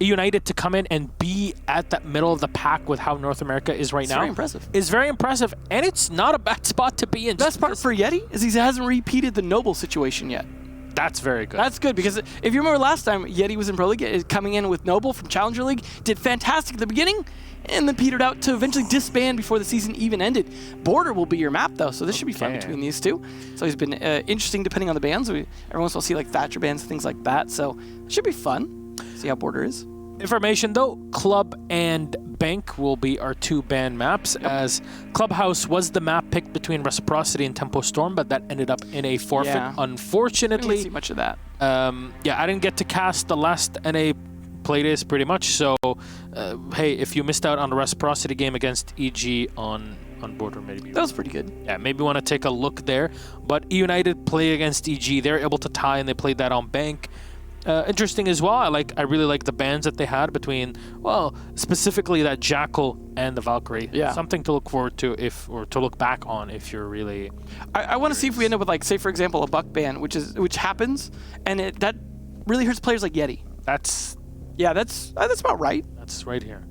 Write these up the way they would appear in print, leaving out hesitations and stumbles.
eUnited to come in and be at that middle of the pack with how North America is right now. Very impressive. Is very impressive, and it's not a bad spot to be in. Best part for Yeti is he hasn't repeated the Noble situation yet. That's very good. That's good, because if you remember last time, Yeti was in Pro League, coming in with Noble from Challenger League, did fantastic at the beginning, and then petered out to eventually disband before the season even ended. Border will be your map, though, so this should be fun between these two. So he's been interesting depending on the bands. Every once we'll see like Thatcher bands and things like that, so it should be fun. See how Border is. Information though, Club and Bank will be our 2 ban maps, as Clubhouse was the map picked between Reciprocity and Tempo Storm, but that ended up in a forfeit, unfortunately. I didn't see much of that. Yeah, I didn't get to cast the last NA playdays pretty much, so hey, if you missed out on the Reciprocity game against EG on Border, maybe that was pretty good. Yeah, maybe want to take a look there. But eUnited play against EG, they're able to tie, and they played that on Bank. Interesting as well. I really like the bands that they had between, well, specifically that Jackal and the Valkyrie. Yeah. Something to look forward to or to look back on if you're really. I want to see if we end up with, like, say for example, a Buck ban, which happens, and that really hurts players like Yeti. That's about right. That's right here.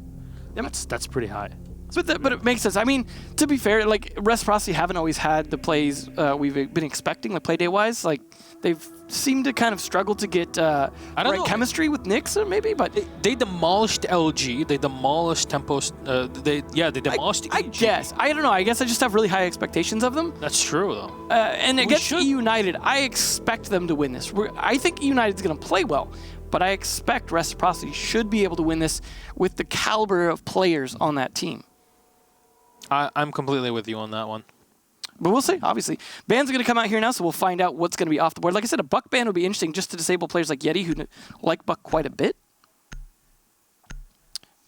Yep. That's pretty high. But it makes sense. I mean, to be fair, like, Reciprocity haven't always had the plays we've been expecting, like, play-day-wise. Like, they've seemed to kind of struggle to get chemistry with Nyx, maybe, but... They demolished LG. They demolished Tempos. They demolished EG. I guess. I don't know. I guess I just have really high expectations of them. That's true, though. And against eUnited, I expect them to win this. I think eUnited's going to play well, but I expect Reciprocity should be able to win this with the caliber of players on that team. I'm completely with you on that one. But we'll see, obviously. Bans are going to come out here now, so we'll find out what's going to be off the board. Like I said, a Buck ban would be interesting just to disable players like Yeti, who like Buck quite a bit.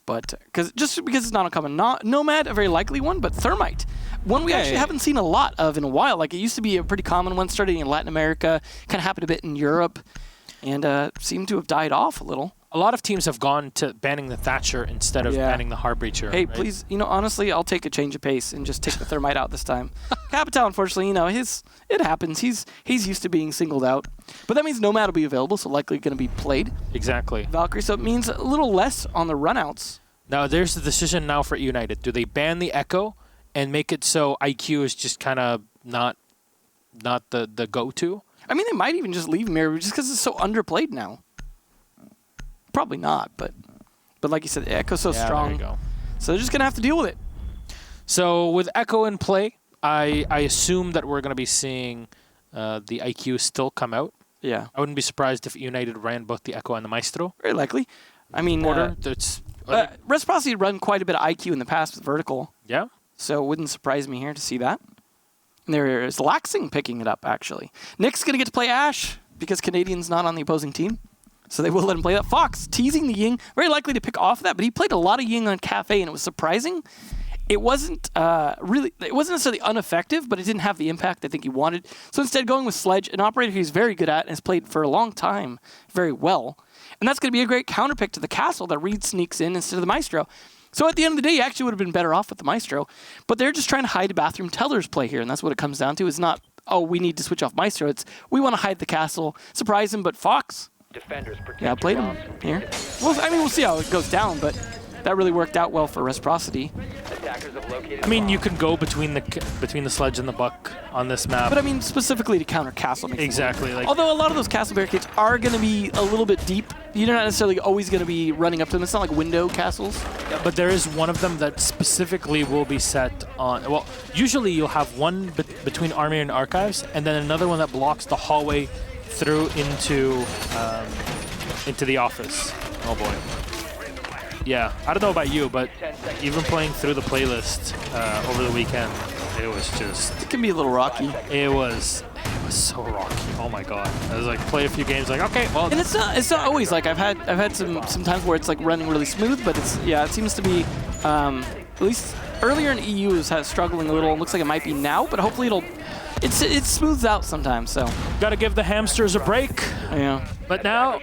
But because it's not uncommon. Nomad, a very likely one, but Thermite, one we actually haven't seen a lot of in a while. Like, it used to be a pretty common one, starting in Latin America, kind of happened a bit in Europe, and seemed to have died off a little. A lot of teams have gone to banning the Thatcher instead of banning the Heartbreacher. Hey, right? please, honestly, I'll take a change of pace and just take the Thermite out this time. Capital, unfortunately, it happens. He's used to being singled out. But that means Nomad will be available, so likely going to be played. Exactly. Valkyrie, so it means a little less on the runouts. Now, there's the decision now for eUnited. Do they ban the Echo and make it so IQ is just kind of not the go-to? I mean, they might even just leave Mirror just because it's so underplayed now. Probably not, but like you said, Echo's so strong. There you go. So they're just going to have to deal with it. So with Echo in play, I assume that we're going to be seeing the IQ still come out. Yeah. I wouldn't be surprised if eUnited ran both the Echo and the Maestro. Very likely. I mean, Reciprocity run quite a bit of IQ in the past with Vertical. Yeah. So it wouldn't surprise me here to see that. And there is Laxing picking it up, actually. Nick's going to get to play Ashe because Canadian's not on the opposing team. So they will let him play that. Fox teasing the Ying, very likely to pick off that, but he played a lot of Ying on Cafe, and it was surprising. It wasn't necessarily ineffective, but it didn't have the impact I think he wanted. So instead, going with Sledge, an operator he's very good at and has played for a long time very well. And that's going to be a great counterpick to the Castle that Reed sneaks in instead of the Maestro. So at the end of the day, he actually would have been better off with the Maestro. But they're just trying to hide a Bathroom Teller's play here, and that's what it comes down to. It's not, oh, we need to switch off Maestro. It's, we want to hide the Castle, surprise him, but Fox... Yeah, I played him here. Well, I mean, we'll see how it goes down, but that really worked out well for Reciprocity. I mean, you could go between the Sledge and the Buck on this map. But I mean, specifically to counter Castle. Exactly. Like, although a lot of those Castle barricades are going to be a little bit deep, you're not necessarily always going to be running up to them. It's not like window castles. Yeah, but there is one of them that specifically will be set on. Well, usually you'll have one between Army and Archives, and then another one that blocks the hallway through into the office. Oh boy. Yeah, I don't know about you, but even playing through the playlist over the weekend, it was just... It can be a little rocky. It was so rocky. Oh my god. I was like, play a few games, like, okay, well... And it's not always like, I've had some times where it's like running really smooth, but it seems to be, at least earlier in EU is struggling a little. It looks like it might be now, but hopefully it smooths out sometimes, so. Gotta give the hamsters a break. Yeah. But now,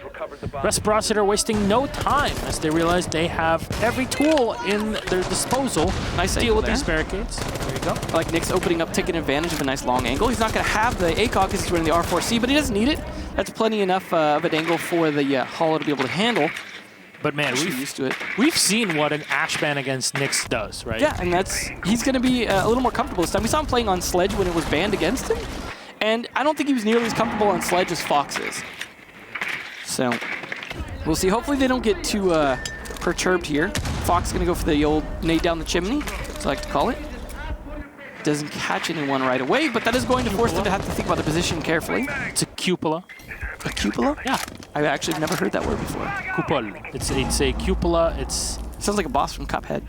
Reciprocity are wasting no time as they realize they have every tool in their disposal to deal with these barricades. There you go. Like Nick's opening up, taking advantage of a nice long angle. He's not going to have the ACOG because he's running the R4C, but he doesn't need it. That's plenty enough of an angle for the Hollow to be able to handle. But man, We're used to it. we've seen what an Ash ban against Nyx does, right? Yeah, and he's going to be a little more comfortable this time. We saw him playing on Sledge when it was banned against him, and I don't think he was nearly as comfortable on Sledge as Fox is. So we'll see. Hopefully they don't get too perturbed here. Fox going to go for the old nade down the chimney, as I like to call it. Doesn't catch anyone right away, but that is going to force them to have to think about the position carefully. It's a cupola. A cupola? Yeah. I've actually never heard that word before. Cupol. It's a cupola. It's Sounds like a boss from Cuphead.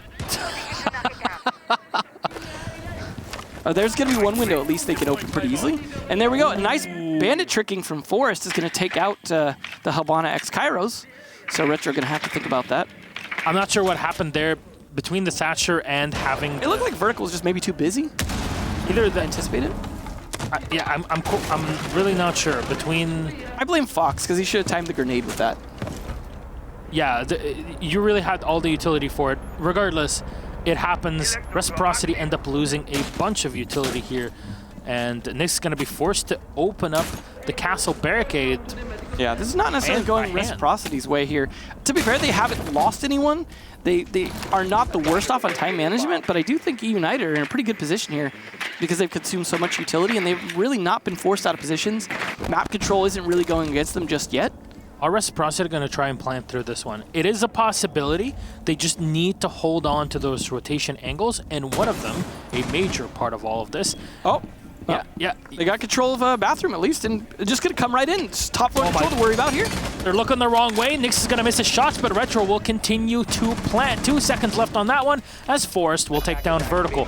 There's going to be one window at least they can open pretty easily. And there we go. A nice bandit tricking from Forest is going to take out the Habana X Kairos. So Retro going to have to think about that. I'm not sure what happened there between the Thatcher and having. It looked like Vertical was just maybe too busy. Either the Anticipated. yeah, I'm really not sure between. I blame Fox because he should have timed the grenade with that. Yeah, you really had all the utility for it. Regardless, it happens. Reciprocity end up losing a bunch of utility here, and Nyx is going to be forced to open up the castle barricade. Yeah, this is not necessarily Hand going by hand. Reciprocity's way here. To be fair, they haven't lost anyone. They are not the worst off on time management, but I do think eUnited are in a pretty good position here because they've consumed so much utility and they've really not been forced out of positions. Map control isn't really going against them just yet. Are Reciprocity going to try and plant through this one? It is a possibility. They just need to hold on to those rotation angles, and one of them, a major part of all of this. Oh, Yeah. They got control of a bathroom at least, and just going to come right in. It's top floor control to worry about here. They're looking the wrong way. Nyx is going to miss his shots, but Retro will continue to plant. 2 seconds left on that one as Forest will take down Vertical.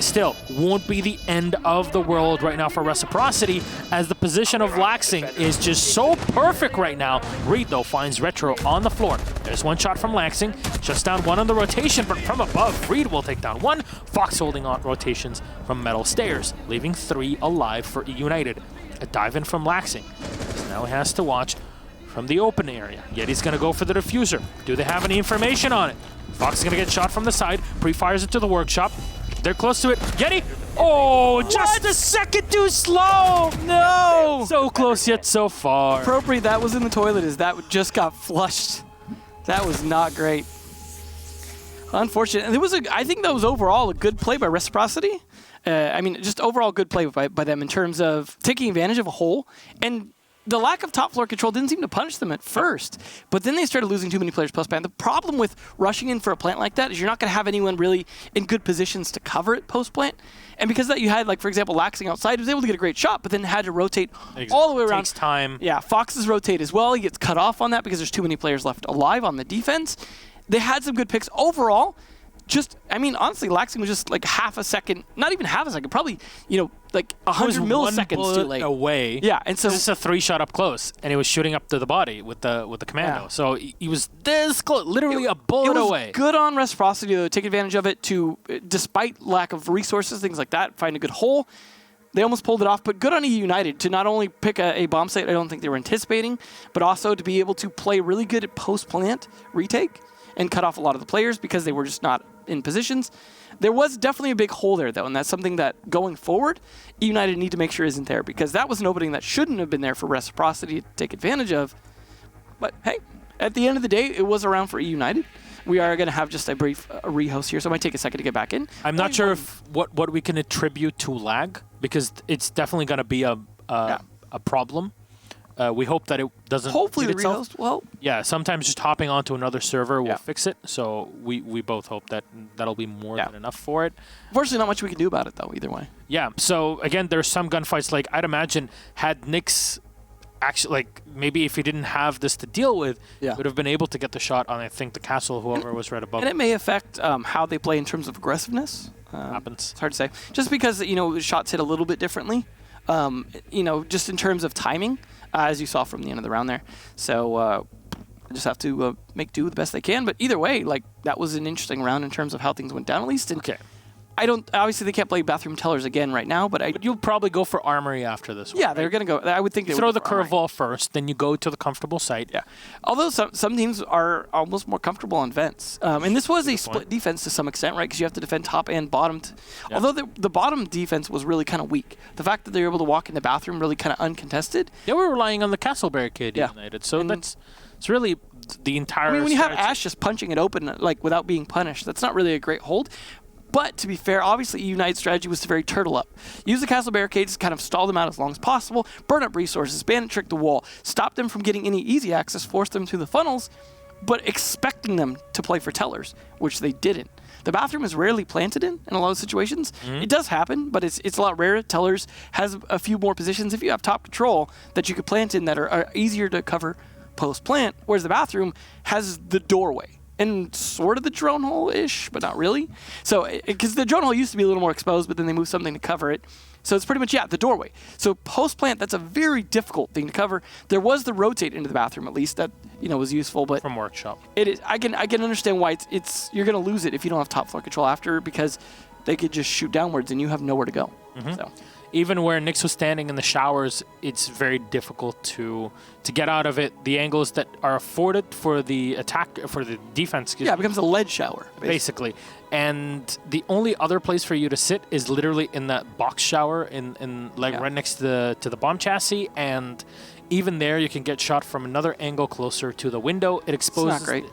Still, won't be the end of the world right now for Reciprocity, as the position of Laxing is just so perfect right now. Reed, though, finds Retro on the floor. There's one shot from Laxing, shuts down one on the rotation, but from above, Reed will take down one. Fox holding on rotations from metal stairs, leaving 3 alive for eUnited. A dive in from Laxing. So now he has to watch from the open area. Yet he's going to go for the diffuser. Do they have any information on it? Fox is going to get shot from the side, pre-fires it to the workshop. They're close to it. Yeti! Oh, just a second too slow! No! So close yet so far. Appropriate that was in the toilet is that just got flushed. That was not great. Unfortunate. And I think that was overall a good play by Reciprocity. I mean, just overall good play by them in terms of taking advantage of a hole. And the lack of top floor control didn't seem to punish them at first, but then they started losing too many players post-plant. The problem with rushing in for a plant like that is you're not going to have anyone really in good positions to cover it post-plant. And because of that, you had, like, for example, Laxing outside, who was able to get a great shot, but then had to rotate all the way around. Takes time. Yeah, Fox's rotate as well. He gets cut off on that because there's too many players left alive on the defense. They had some good picks overall. I mean, honestly, Laxing was just like half a second, not even half a second, probably, like 100 milliseconds too late. Away. Yeah, and so this is a 3-shot up close, and he was shooting up to the body with the commando. Yeah. So he was this close, literally a bullet away. Good on Reciprocity to take advantage of it to, despite lack of resources, things like that, find a good hole. They almost pulled it off, but good on eUnited to not only pick a bomb site I don't think they were anticipating, but also to be able to play really good at post-plant retake and cut off a lot of the players because they were just not in positions. There was definitely a big hole there, though, and that's something that, going forward, eUnited need to make sure isn't there, because that was an opening that shouldn't have been there for Reciprocity to take advantage of. But, hey, at the end of the day, it was around for eUnited. We are going to have just a brief rehost here, so it might take a second to get back in. I'm not sure if what we can attribute to lag, because it's definitely going to be a problem. We hope that it doesn't. Hopefully the itself. rehost. Well, yeah. Sometimes just hopping onto another server will fix it. So we both hope that that'll be more than enough for it. Unfortunately, not much we can do about it though. Either way. Yeah. So again, there's some gunfights. Like I'd imagine, had Nyx actually, like maybe if he didn't have this to deal with, would have been able to get the shot on. I think the castle, whoever was right above. And it may affect how they play in terms of aggressiveness. Happens. It's hard to say. Just because shots hit a little bit differently. Just in terms of timing. As you saw from the end of the round there. So I just have to make do the best they can. But either way, like that was an interesting round in terms of how things went down, at least. And okay. Obviously, they can't play Bathroom Tellers again right now, but you'll probably go for Armory after this one. Yeah, they're going to go. I would think they throw would the curveball first, then you go to the comfortable site. Yeah. Although some teams are almost more comfortable on vents. And this was a split defense to some extent, right? Because you have to defend top and bottom. Although the bottom defense was really kind of weak. The fact that they were able to walk in the bathroom really kind of uncontested. They were relying on the castle barricade, United. So it's really the entire I mean, when you have strategy. Ash just punching it open, like, without being punished, that's not really a great hold. But to be fair, obviously, eUnited's strategy was to very turtle up. Use the castle barricades to kind of stall them out as long as possible, burn up resources, bandit trick the wall, stop them from getting any easy access, force them through the funnels, but expecting them to play for tellers, which they didn't. The bathroom is rarely planted in a lot of situations. It does happen, but it's a lot rarer. Tellers has a few more positions if you have top control that you could plant in that are easier to cover post-plant, whereas the bathroom has the doorway. And sort of the drone hole-ish, but not really. So, because the drone hole used to be a little more exposed, but then they moved something to cover it. So it's pretty much, the doorway. So post-plant, that's a very difficult thing to cover. There was the rotate into the bathroom, at least, that, was useful, but from workshop. it is. I can understand why it's you're going to lose it if you don't have top floor control after, because they could just shoot downwards and you have nowhere to go. So. Even where Nyx was standing in the showers, it's very difficult to get out of it. The angles that are afforded for the attack, for the defense. Yeah, it becomes a lead shower, basically. And the only other place for you to sit is literally in that box shower, right next to the bomb chassis. And even there, you can get shot from another angle closer to the window. It exposes. It's not great.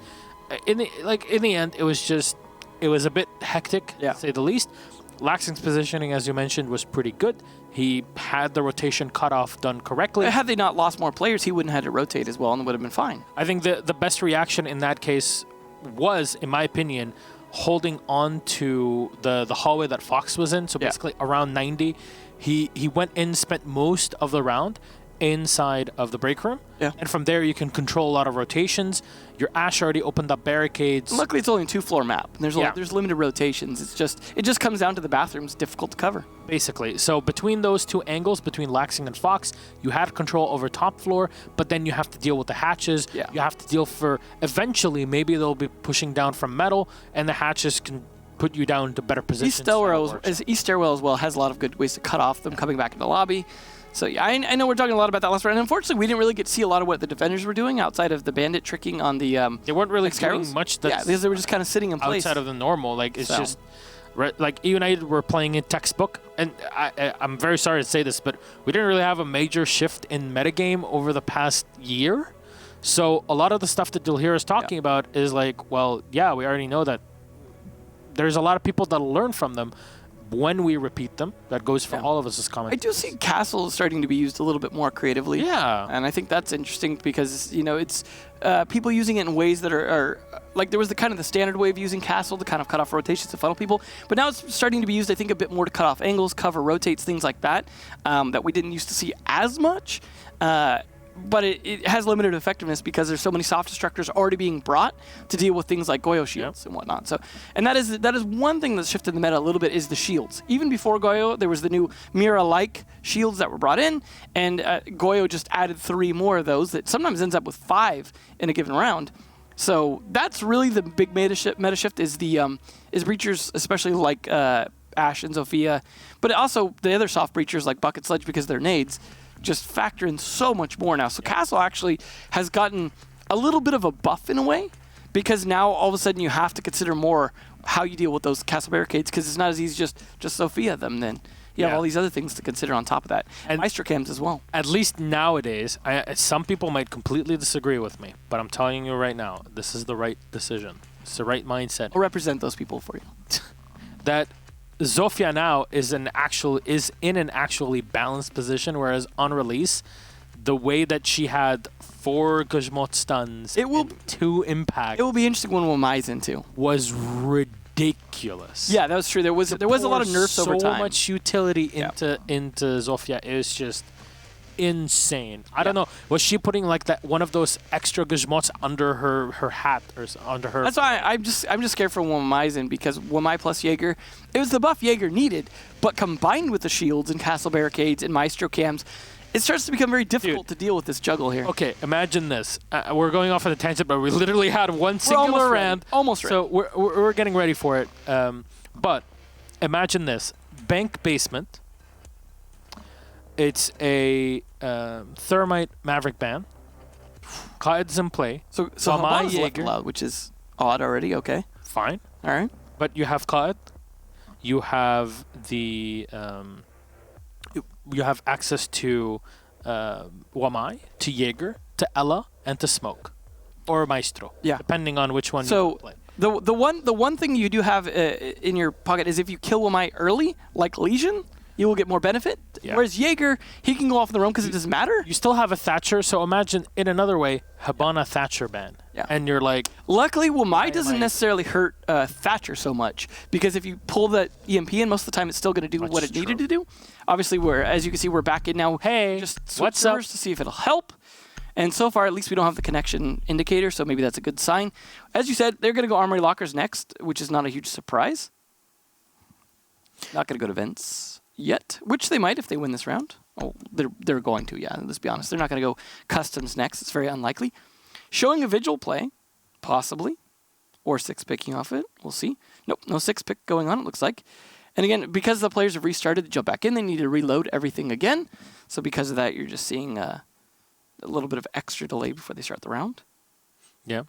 In the end, it was a bit hectic, to say the least. Laxing's positioning, as you mentioned, was pretty good. He had the rotation cutoff done correctly. Had they not lost more players, he wouldn't have had to rotate as well and it would have been fine. I think the best reaction in that case was, in my opinion, holding on to the hallway that Fox was in. So basically around 90, he went in, spent most of the round inside of the break room. Yeah. And from there, you can control a lot of rotations. Your Ash already opened up barricades. Luckily, it's only a 2-floor map. And there's limited rotations. It just comes down to the bathrooms difficult to cover. Basically. So between those two angles, between Laxing and Fox, you had control over top floor, but then you have to deal with the hatches. Yeah. You have to deal for, eventually, maybe they'll be pushing down from metal, and the hatches can put you down to better positions. East Stairwell as well has a lot of good ways to cut off them coming back in the lobby. So yeah, I know we're talking a lot about that last round. Unfortunately, we didn't really get to see a lot of what the defenders were doing outside of the bandit tricking on the. They weren't really doing much. Because they were just kind of sitting in place outside of the normal. Like it's just like eUnited were playing in textbook, and I'm very sorry to say this, but we didn't really have a major shift in metagame over the past year. So a lot of the stuff that you'll hear us talking about is like, well, yeah, we already know that. There's a lot of people that'll learn from them when we repeat them. That goes for all of us as comments. I do see Castle starting to be used a little bit more creatively. Yeah. And I think that's interesting because, it's people using it in ways that are like there was the kind of the standard way of using Castle to kind of cut off rotations to funnel people. But now it's starting to be used, I think, a bit more to cut off angles, cover rotates, things like that, that we didn't used to see as much. But it has limited effectiveness because there's so many soft destructors already being brought to deal with things like Goyo shields and whatnot. So, and that is one thing that's shifted the meta a little bit is the shields. Even before Goyo, there was the new Mira-like shields that were brought in, and Goyo just added 3 more of those that sometimes ends up with 5 in a given round. So that's really the big meta shift is the is breachers, especially like Ash and Zofia, but also the other soft breachers like Bucket Sledge because they're nades. Just factor in so much more now. So Castle actually has gotten a little bit of a buff in a way because now all of a sudden you have to consider more how you deal with those castle barricades because it's not as easy just Sophia them then. You have all these other things to consider on top of that. And Maestro cams as well. At least nowadays, some people might completely disagree with me, but I'm telling you right now, this is the right decision. It's the right mindset. I'll represent those people for you. That Zofia now is in an actually balanced position, whereas on release, the way that she had 4 Guzmot stuns and 2 impact. It will be interesting when Wamai's into. Was ridiculous. Yeah, that was true. There was a lot of nerfs over time. So much utility into Zofia. It was just insane. I don't know. Was she putting like that one of those extra gizmots under her hat or under her? That's why I'm just scared for Wamaizen because Wamai plus Jaeger, it was the buff Jaeger needed, but combined with the shields and castle barricades and Maestro cams, it starts to become very difficult to deal with this juggle here. Okay, imagine this. We're going off on a tangent, but we literally had one singular round. Almost ready. So we're getting ready for it. But imagine this. Bank basement. It's a Thermite Maverick ban. Cloud's in play. So Haban's left allowed, which is odd already. Okay. Fine. All right. But you have Cloud. You have the... you have access to Wamai, to Jaeger, to Ella, and to Smoke. or Maestro. Yeah. Depending on which one you So play. the one thing you do have in your pocket is if you kill Wamai early, like Legion, you will get more benefit. Yeah. Whereas Jaeger, he can go off the roam because it doesn't matter. You still have a Thatcher, so imagine in another way, Hibana Thatcher ban. Yeah. And you're like, Luckily, Wamai doesn't necessarily hurt Thatcher so much because if you pull the EMP in, most of the time it's still going to do what it needed to do. Obviously, as you can see, we're back in now. Hey, just switch what's up? servers to see if it'll help. And so far, at least we don't have the connection indicator, so maybe that's a good sign. As you said, they're going to go Armory Lockers next, which is not a huge surprise. Not going to go to Vents yet, which they might if they win this round. Oh, they're going to, yeah, let's be honest. They're not going to go Customs next. It's very unlikely. Showing a Vigil play, possibly, or 6 picking off it. We'll see. Nope, no 6 pick going on, it looks like. And again, because the players have restarted to jump back in, they need to reload everything again. So because of that, you're just seeing a little bit of extra delay before they start the round. yeah.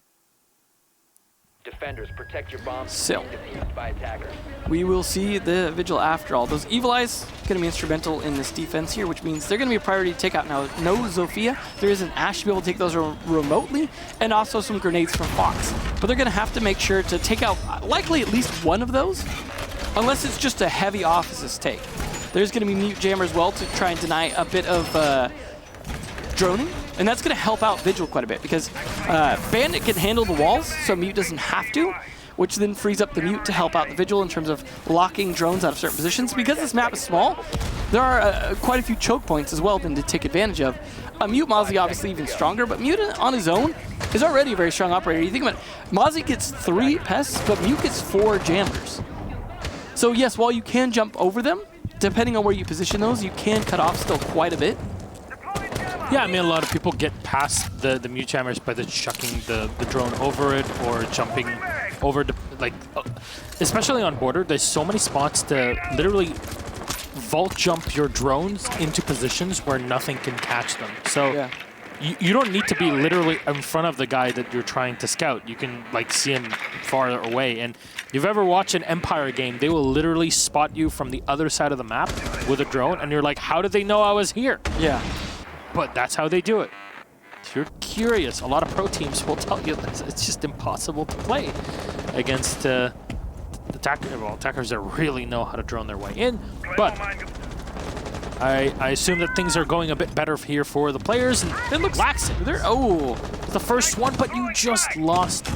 Defenders, protect your bombs So. from being defused by attackers. We will see the Vigil after all. Those Evil Eyes going to be instrumental in this defense here, which means they're going to be a priority to take out. Now, no Zofia. There is an Ash to be able to take those remotely, and also some grenades from Fox. But they're going to have to make sure to take out likely at least one of those, unless it's just a heavy offices take. There's going to be Mute Jammer as well to try and deny a bit of droning, and that's going to help out Vigil quite a bit because Bandit can handle the walls, so Mute doesn't have to, which then frees up the Mute to help out the Vigil in terms of locking drones out of certain positions. Because this map is small, there are quite a few choke points as well then to take advantage of. Mute Mozzie obviously even stronger, but Mute on his own is already a very strong operator. You think about it, Mozzie gets 3 pests, but Mute gets 4 jammers. So yes, while you can jump over them, depending on where you position those, you can cut off still quite a bit. Yeah, I mean, a lot of people get past the mute jammers by the chucking the drone over it or jumping over, especially on border. There's so many spots to literally vault jump your drones into positions where nothing can catch them. So Yeah. you don't need to be literally in front of the guy that you're trying to scout. You can like see him far away. And if you've ever watched an Empire game, they will literally spot you from the other side of the map with a drone, and you're like, how did they know I was here? Yeah. But that's how they do it. If you're curious, a lot of pro teams will tell you that it's just impossible to play against attackers that really know how to drone their way in. But I assume that things are going a bit better here for the players. And it looks lax. Oh, the first one, but you just lost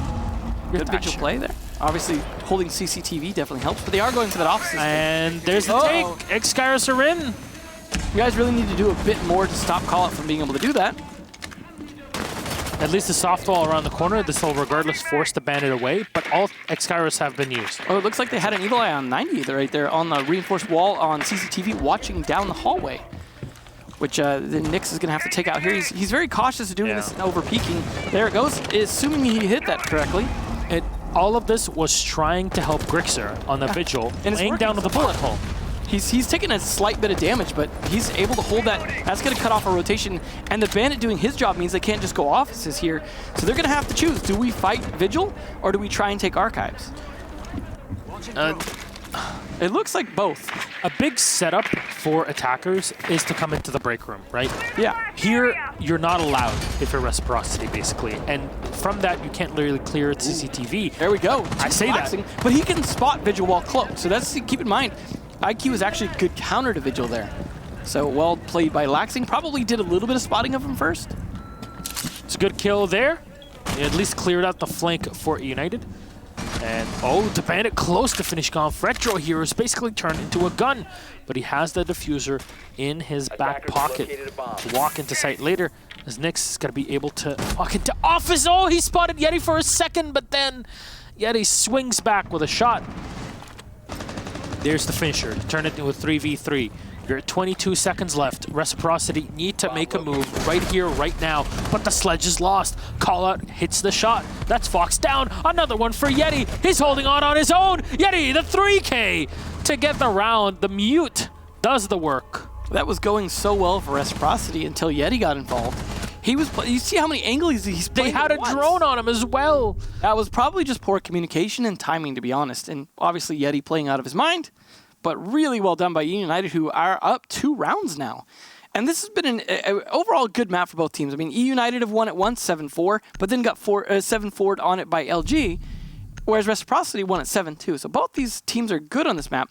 your Good Vigil play there. Obviously, holding CCTV definitely helps, but they are going for that office. And there's the take. X-Skyros are in. You guys really need to do a bit more to stop Call-Out from being able to do that. At least the soft wall around the corner, this will regardless force the bandit away, but all X-Skyros have been used. Oh, it looks like they had an Evil Eye on 90 right there on the reinforced wall on CCTV watching down the hallway, which then Nyx is going to have to take out here. He's very cautious of doing this and over-peeking. There it goes, assuming he hit that correctly. All of this was trying to help Grixer on the Vigil, and laying down with the bullet hole. He's taking a slight bit of damage, but he's able to hold that. That's going to cut off a rotation, and the Bandit doing his job means they can't just go offices here. So they're going to have to choose. Do we fight Vigil, or do we try and take Archives? It looks like both. A big setup for attackers is to come into the break room, right? Yeah. Here, you're not allowed if you're Reciprocity, basically. And from that, you can't literally clear it to CCTV. There we go. I say relaxing, that. But he can spot Vigil while cloaked, so that's, keep in mind, IQ is actually a good counter to Vigil there. So well played by Laxing. Probably did a little bit of spotting of him first. It's a good kill there. He at least cleared out the flank for eUnited. And, the Bandit close to finishing off. Retro here is basically turned into a gun, but he has the diffuser in his back pocket to walk into sight later, as Nyx is going to be able to walk into office. Oh, he spotted Yeti for a second, but then Yeti swings back with a shot. There's the finisher. Turn it into a 3v3. You're at 22 seconds left. Reciprocity need to make a move right here, right now. But the sledge is lost. Call-Out hits the shot. That's Fox down. Another one for Yeti. He's holding on his own. Yeti, the 3K to get the round. The Mute does the work. That was going so well for Reciprocity until Yeti got involved. He was. You see how many angles he's playing. They had a drone on him as well. That was probably just poor communication and timing, to be honest. And obviously Yeti playing out of his mind, but really well done by eUnited, who are up 2 rounds now. And this has been an overall good map for both teams. I mean, eUnited have won it once, 7-4, but then got 7-4'd on it by LG, whereas Reciprocity won at 7-2. So both these teams are good on this map.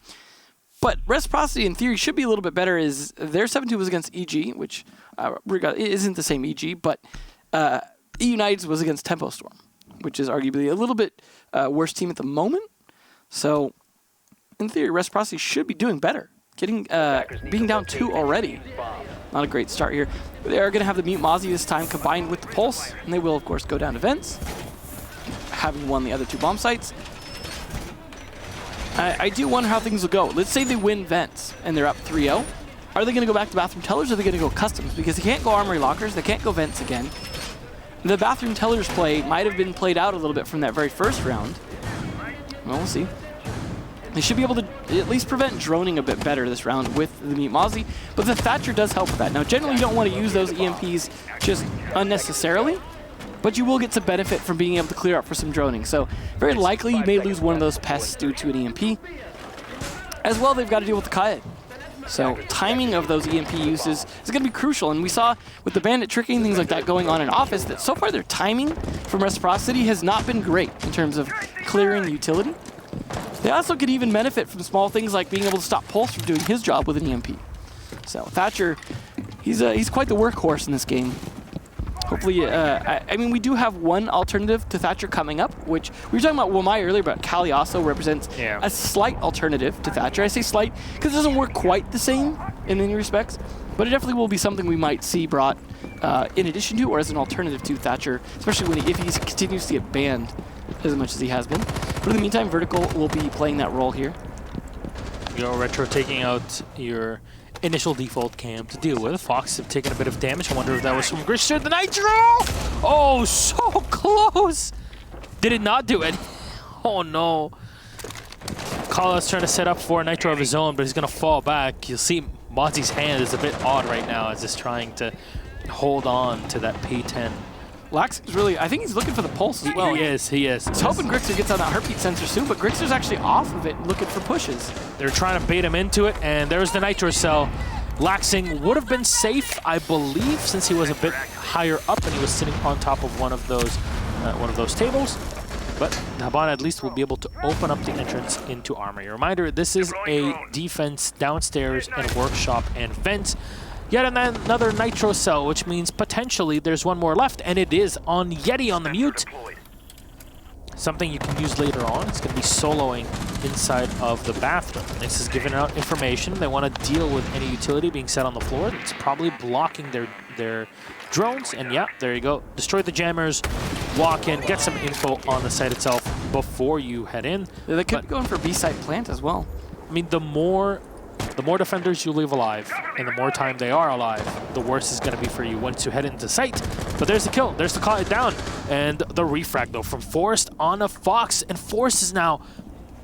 But Reciprocity, in theory, should be a little bit better. Is their 7-2 was against EG, which isn't the same EG, but eUnited's was against Tempo Storm, which is arguably a little bit worse team at the moment. So, in theory, Reciprocity should be doing better. Being down 2 already. Not a great start here. They are going to have the Mute Mozzie this time combined with the Pulse, and they will, of course, go down to Vents, having won the other 2 bomb sites. I do wonder how things will go. Let's say they win Vents, and they're up 3-0. Are they going to go back to Bathroom Tellers, or are they going to go Customs? Because they can't go Armory Lockers, they can't go Vents again. The Bathroom Tellers play might have been played out a little bit from that very first round. Well, we'll see. They should be able to at least prevent droning a bit better this round with the Mute Mozzie, but the Thatcher does help with that. Now, generally, you don't want to use those EMPs just unnecessarily, but you will get some benefit from being able to clear up for some droning. So, very likely, you may lose one of those pests due to an EMP. As well, they've got to deal with the Kaid. So, timing of those EMP uses is going to be crucial, and we saw with the Bandit tricking, things like that going on in Office, that so far their timing from Reciprocity has not been great in terms of clearing utility. They also could even benefit from small things like being able to stop Pulse from doing his job with an EMP. So Thatcher, he's quite the workhorse in this game. Hopefully, I mean, we do have one alternative to Thatcher coming up, which we were talking about Wamai earlier, but Kali also represents a slight alternative to Thatcher. I say slight because it doesn't work quite the same in many respects, but it definitely will be something we might see brought in addition to or as an alternative to Thatcher, especially if he continues to get banned as much as he has been. But in the meantime, Vertical will be playing that role here. Yo, Retro taking out your initial default cam to deal with. Fox have taken a bit of damage. I wonder if that was from Grishter. The Nitro! Oh, so close! Did it not do it? Oh, no. Kala's trying to set up for a Nitro of his own, but he's going to fall back. You'll see Mozzie's hand is a bit odd right now as he's trying to hold on to that P10. Lax is really, I think he's looking for the Pulse as well. He is. He's hoping Grixer gets on that heartbeat sensor soon, but Grixer's actually off of it looking for pushes. They're trying to bait him into it, and there's the Nitro Cell. Laxing would have been safe, I believe, since he was a bit higher up and he was sitting on top of one of those tables. But Haban at least will be able to open up the entrance into Armory. A reminder, this is a defense downstairs and workshop and vent. Yet another Nitro Cell, which means potentially there's one more left, and it is on Yeti on the mute. Something you can use later on. It's going to be soloing inside of the bathroom. This is giving out information. They want to deal with any utility being set on the floor. It's probably blocking their drones. And yeah, there you go. Destroy the jammers, walk in, get some info on the site itself before you head in. They could be going for B-site plant as well. I mean, the more defenders you leave alive, and the more time they are alive, the worse it's going to be for you once you head into sight. But there's the kill. There's the call it down. And the refrag, though, from Forrest on a Fox. And Forrest is now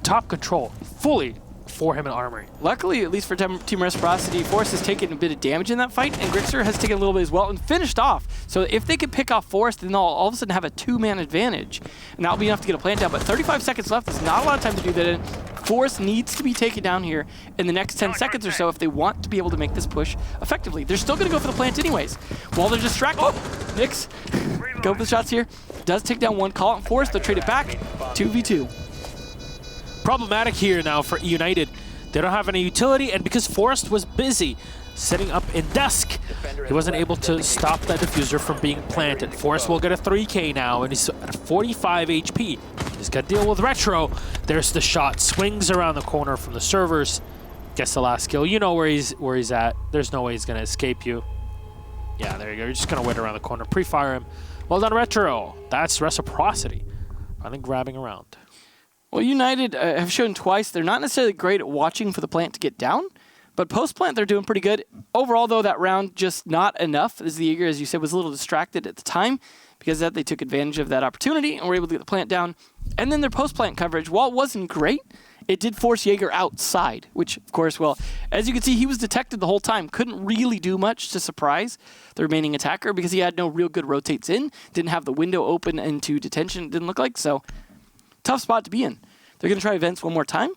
top control, fully for him in Armory. Luckily, at least for Team Reciprocity, Forrest has taken a bit of damage in that fight, and Grixer has taken a little bit as well and finished off. So if they could pick off Forrest, then they'll all of a sudden have a 2-man advantage. And that'll be enough to get a plant down. But 35 seconds left is not a lot of time to do that in. Forrest needs to be taken down here in the next 10 seconds or so if they want to be able to make this push effectively. They're still going to go for the plant anyways. While they're distracted, Nyx, go for the shots here. Does take down one, call out Forrest, they'll trade it back, 2v2. Problematic here now for eUnited. They don't have any utility, and because Forrest was busy setting up in Dusk, he wasn't able to stop that diffuser from being planted. Forrest will get a 3K now, and he's at 45 HP. He's got to deal with Retro. There's the shot. Swings around the corner from the servers. Gets the last kill. You know where he's at. There's no way he's going to escape you. Yeah, there you go. You're just going to wait around the corner. Pre-fire him. Well done, Retro. That's Reciprocity. Finally grabbing around. Well, United have shown twice they're not necessarily great at watching for the plant to get down, but post-plant they're doing pretty good. Overall, though, that round just not enough, as the Jaeger, as you said, was a little distracted at the time. Because of that, they took advantage of that opportunity and were able to get the plant down. And then their post-plant coverage, while it wasn't great, it did force Jaeger outside, which, of course, well, as you can see, he was detected the whole time. Couldn't really do much to surprise the remaining attacker because he had no real good rotates in. Didn't have the window open into detention, it didn't look like. So, tough spot to be in. They're going to try events one more time.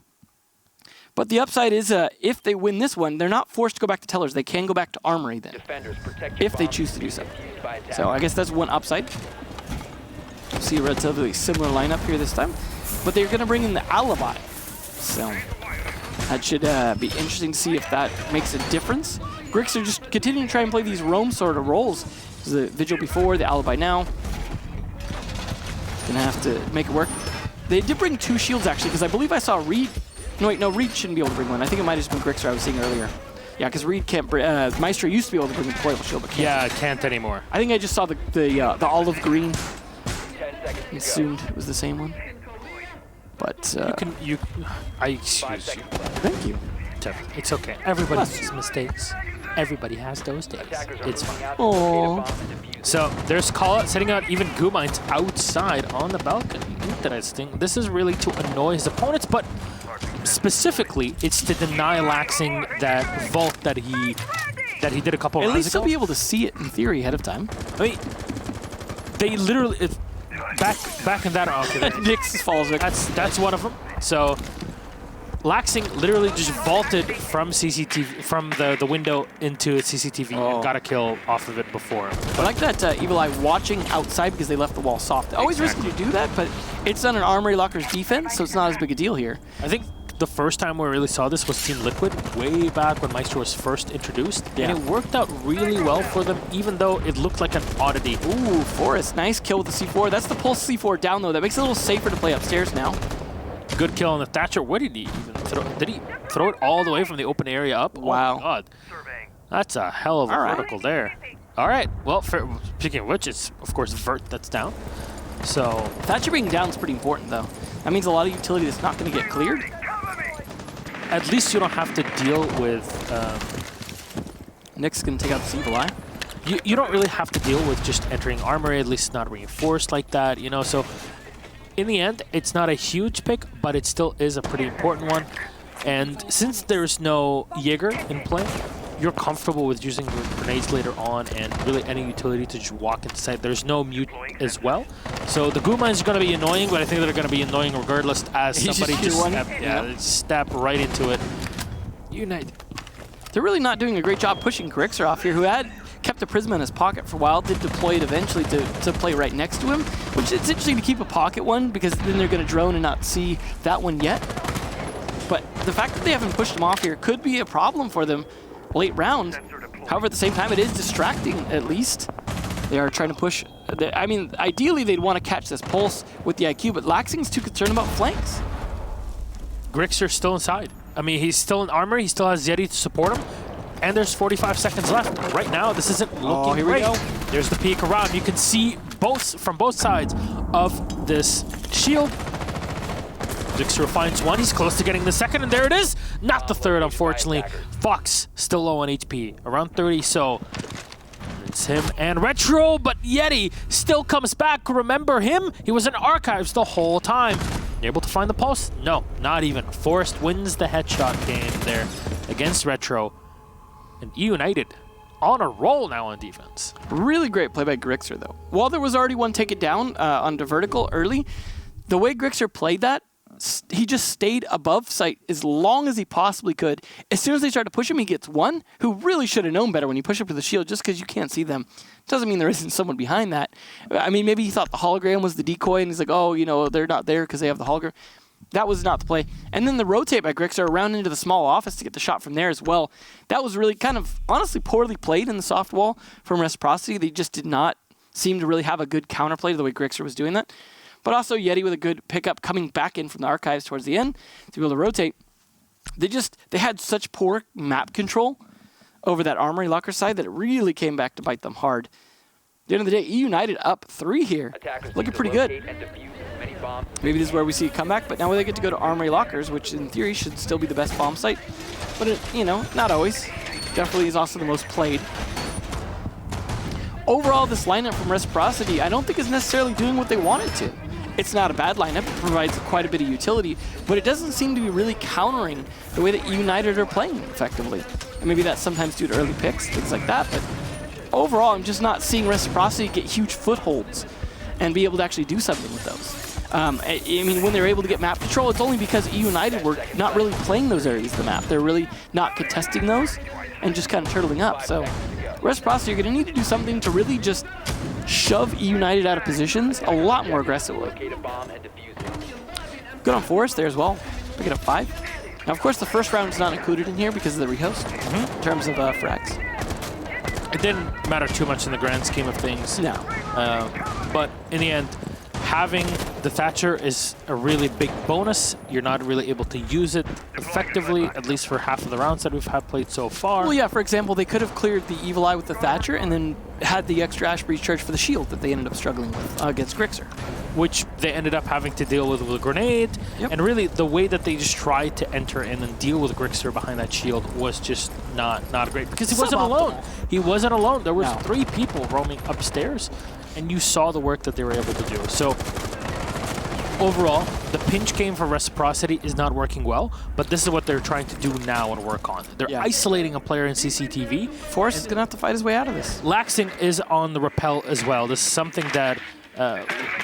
But the upside is if they win this one, they're not forced to go back to tellers. They can go back to armory then, Defenders, protect your if they bombs choose to from do so. being defused by attackers. So I guess that's one upside. See a relatively similar lineup here this time. But they're going to bring in the alibi. So that should be interesting to see if that makes a difference. Grix are just continuing to try and play these roam sort of roles. The vigil before, the alibi now. Gonna have to make it work. They did bring 2 shields actually, because I believe I saw Reed. No, wait, no, Reed shouldn't be able to bring one. I think it might have just been Grixer I was seeing earlier. Yeah, because Reed can't bring. Maestro used to be able to bring a deployable shield, but can't. Yeah, can't anymore. I think I just saw the olive green. 10 seconds to go. Assumed it was the same one. But I 5 excuse you. seconds left. thank you. Tiff, it's okay. Everybody makes mistakes. Everybody has those days. Attackers are It's moving fine. out to Aw. locate a bomb and defuse it. So there's call out setting out even goo mines outside on the balcony. Interesting. This is really to annoy his opponents, but specifically it's to deny Laxing that vault that he did a couple At rounds least ago. they'll be able to see it in theory ahead of time. I mean, they literally back in that okay, Nix follows it. that's one of them. So Laxing literally just vaulted from CCTV from the window into CCTV and got a kill off of it before. I like that Evil Eye watching outside because they left the wall soft. Always risky to do that, but it's on an Armory Locker's defense, so it's not as big a deal here. I think the first time we really saw this was Team Liquid, way back when Maestro was first introduced. Yeah. And it worked out really well for them, even though it looked like an oddity. Ooh, Forrest, nice kill with the C4. That's the Pulse C4 down, though. That makes it a little safer to play upstairs now. Good kill on the Thatcher. What did he even throw? Did he throw it all the way from the open area up? Wow. Oh my God. That's a hell of a All right. vertical there. All right. Well, speaking of which, it's, of course, Vert that's down. So Thatcher being down is pretty important, though. That means a lot of utility that's not going to get cleared. at least you don't have to deal with... Nick's going to take out the Evil Eye. You don't really have to deal with just entering armory, at least not reinforced like that, you know, so in the end, it's not a huge pick, but it still is a pretty important one. And since there's no Jaeger in play, you're comfortable with using your grenades later on and really any utility to just walk inside. There's no mute as well. So the Goo Mines are going to be annoying, but I think they're going to be annoying regardless as You somebody just just do one? step right into it. United. They're really not doing a great job pushing Grixer off here, who had kept the Prisma in his pocket for a while, did deploy it eventually to play right next to him, which is interesting to keep a pocket one, because then they're going to drone and not see that one yet. But the fact that they haven't pushed him off here could be a problem for them late round. However, at the same time, it is distracting, at least. They are trying to push. I mean, ideally, they'd want to catch this pulse with the IQ, but Laxing's too concerned about flanks. Grixer's still inside. I mean, he's still in armor. He still has Yeti to support him. And there's 45 seconds left. Right now, this isn't looking here we great. go. There's the peek around. You can see from both sides of this shield. Grixer finds one. He's close to getting the second, and there it is. Not the third, unfortunately. Fox still low on HP, around 30, so it's him and Retro, but Yeti still comes back. Remember him? He was in archives the whole time. Able to find the pulse? No, not even. Forrest wins the headshot game there against Retro. And eUnited on a roll now on defense. Really great play by Grixer, though. While there was already one take it down onto vertical early, the way Grixer played that, he just stayed above sight as long as he possibly could. As soon as they start to push him, he gets one, who really should have known better when you push up to the shield, just because you can't see them. Doesn't mean there isn't someone behind that. I mean, maybe he thought the hologram was the decoy, and he's like, oh, you know, they're not there because they have the hologram. That was not the play. And then the rotate by Grixer around into the small office to get the shot from there as well. That was really kind of, honestly, poorly played in the soft wall from Reciprocity. They just did not seem to really have a good counterplay to the way Grixer was doing that. But also Yeti with a good pickup coming back in from the archives towards the end to be able to rotate. They had such poor map control over that armory locker side that it really came back to bite them hard. At the end of the day, eUnited up 3 here. Attackers Looking need to pretty good. locate and defuse as many bombs as Maybe this is where we see a comeback, but now they get to go to armory lockers, which in theory should still be the best bomb site. But, you know, not always. Definitely is also the most played. Overall, this lineup from Reciprocity, I don't think is necessarily doing what they wanted to. It's not a bad lineup. It provides quite a bit of utility, but it doesn't seem to be really countering the way that eUnited are playing effectively. And maybe that's sometimes due to early picks, things like that, but overall, I'm just not seeing Reciprocity get huge footholds and be able to actually do something with those. I mean, when they're able to get map control, it's only because eUnited were not really playing those areas of the map. They're really not contesting those and just kind of turtling up. So Reciprocity, you're going to need to do something to really just shove eUnited out of positions a lot more aggressively. Locate a bomb and defuse it. Good on Forrest there as well. Pick it up 5. Now, of course, the first round is not included in here because of the rehost in terms of frags. It didn't matter too much in the grand scheme of things. No. But in the end, having the Thatcher is a really big bonus. You're not really able to use it effectively, at least for half of the rounds that we've had played so far. Well, yeah, for example, they could have cleared the Evil Eye with the Thatcher and then had the extra Ash Breach charge for the shield that they ended up struggling with against Grixer. Which they ended up having to deal with a grenade. Yep. And really, the way that they just tried to enter in and deal with Grixer behind that shield was just not great. Because he wasn't alone. He wasn't alone. There was 3 people roaming upstairs, and you saw the work that they were able to do. So overall, the pinch game for Reciprocity is not working well, but this is what they're trying to do now and work on. They're isolating a player in CCTV. Forrest is going to have to fight his way out of this. Laxing is on the rappel as well. This is something that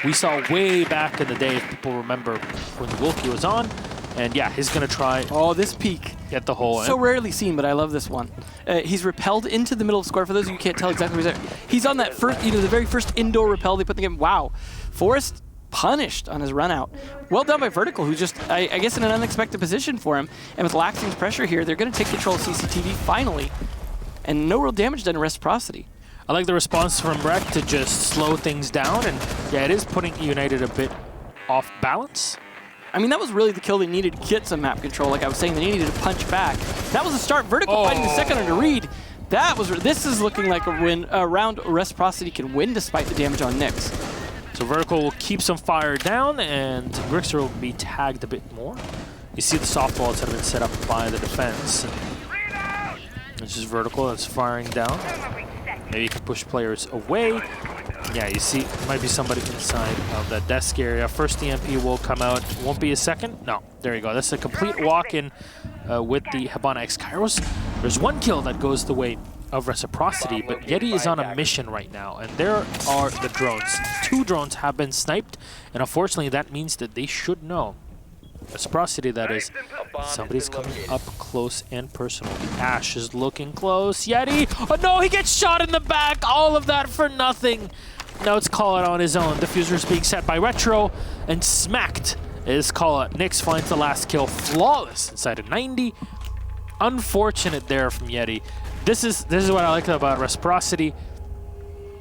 we saw way back in the day, if people remember when the Wilkie was on. And yeah, he's going to try. Oh, this peek. Get the hole in. So rarely seen, but I love this one. He's repelled into the middle of the square. For those of you who can't tell exactly where he's at, he's on that first, the very first indoor repel they put in the game. Wow. Forrest punished on his run out. Well done by Vertical, who's just, I guess, in an unexpected position for him. And with Laxing's pressure here, they're going to take control of CCTV finally. And no real damage done to Reciprocity. I like the response from Rec to just slow things down, and yeah, it is putting eUnited a bit off balance. I mean, that was really the kill they needed to get some map control. Like I was saying, they needed to punch back. That was a start. Vertical fighting the second under Reed. This is looking like a round Reciprocity can win despite the damage on Nyx. So Vertical will keep some fire down, and Grixer will be tagged a bit more. You see the soft walls that have been set up by the defense. It's just Vertical that's firing down. Maybe you can push players away. Yeah, you see, might be somebody inside of that desk area. First EMP will come out. Won't be a second. No, there you go. That's a complete walk-in with the Hibana X Kairos. There's 1 kill that goes the way of Reciprocity, but Yeti is on a mission right now, and there are the drones. 2 drones have been sniped, and unfortunately that means that they should know. Reciprocity, that is. Somebody's coming up close and personal. The Ash is looking close. Yeti! Oh no, he gets shot in the back! All of that for nothing! Now it's Call It on his own. Diffuser's being set by Retro, and smacked is Call It. Nyx finds the last kill. Flawless inside of 90. Unfortunate there from Yeti. This is what I like about Reciprocity.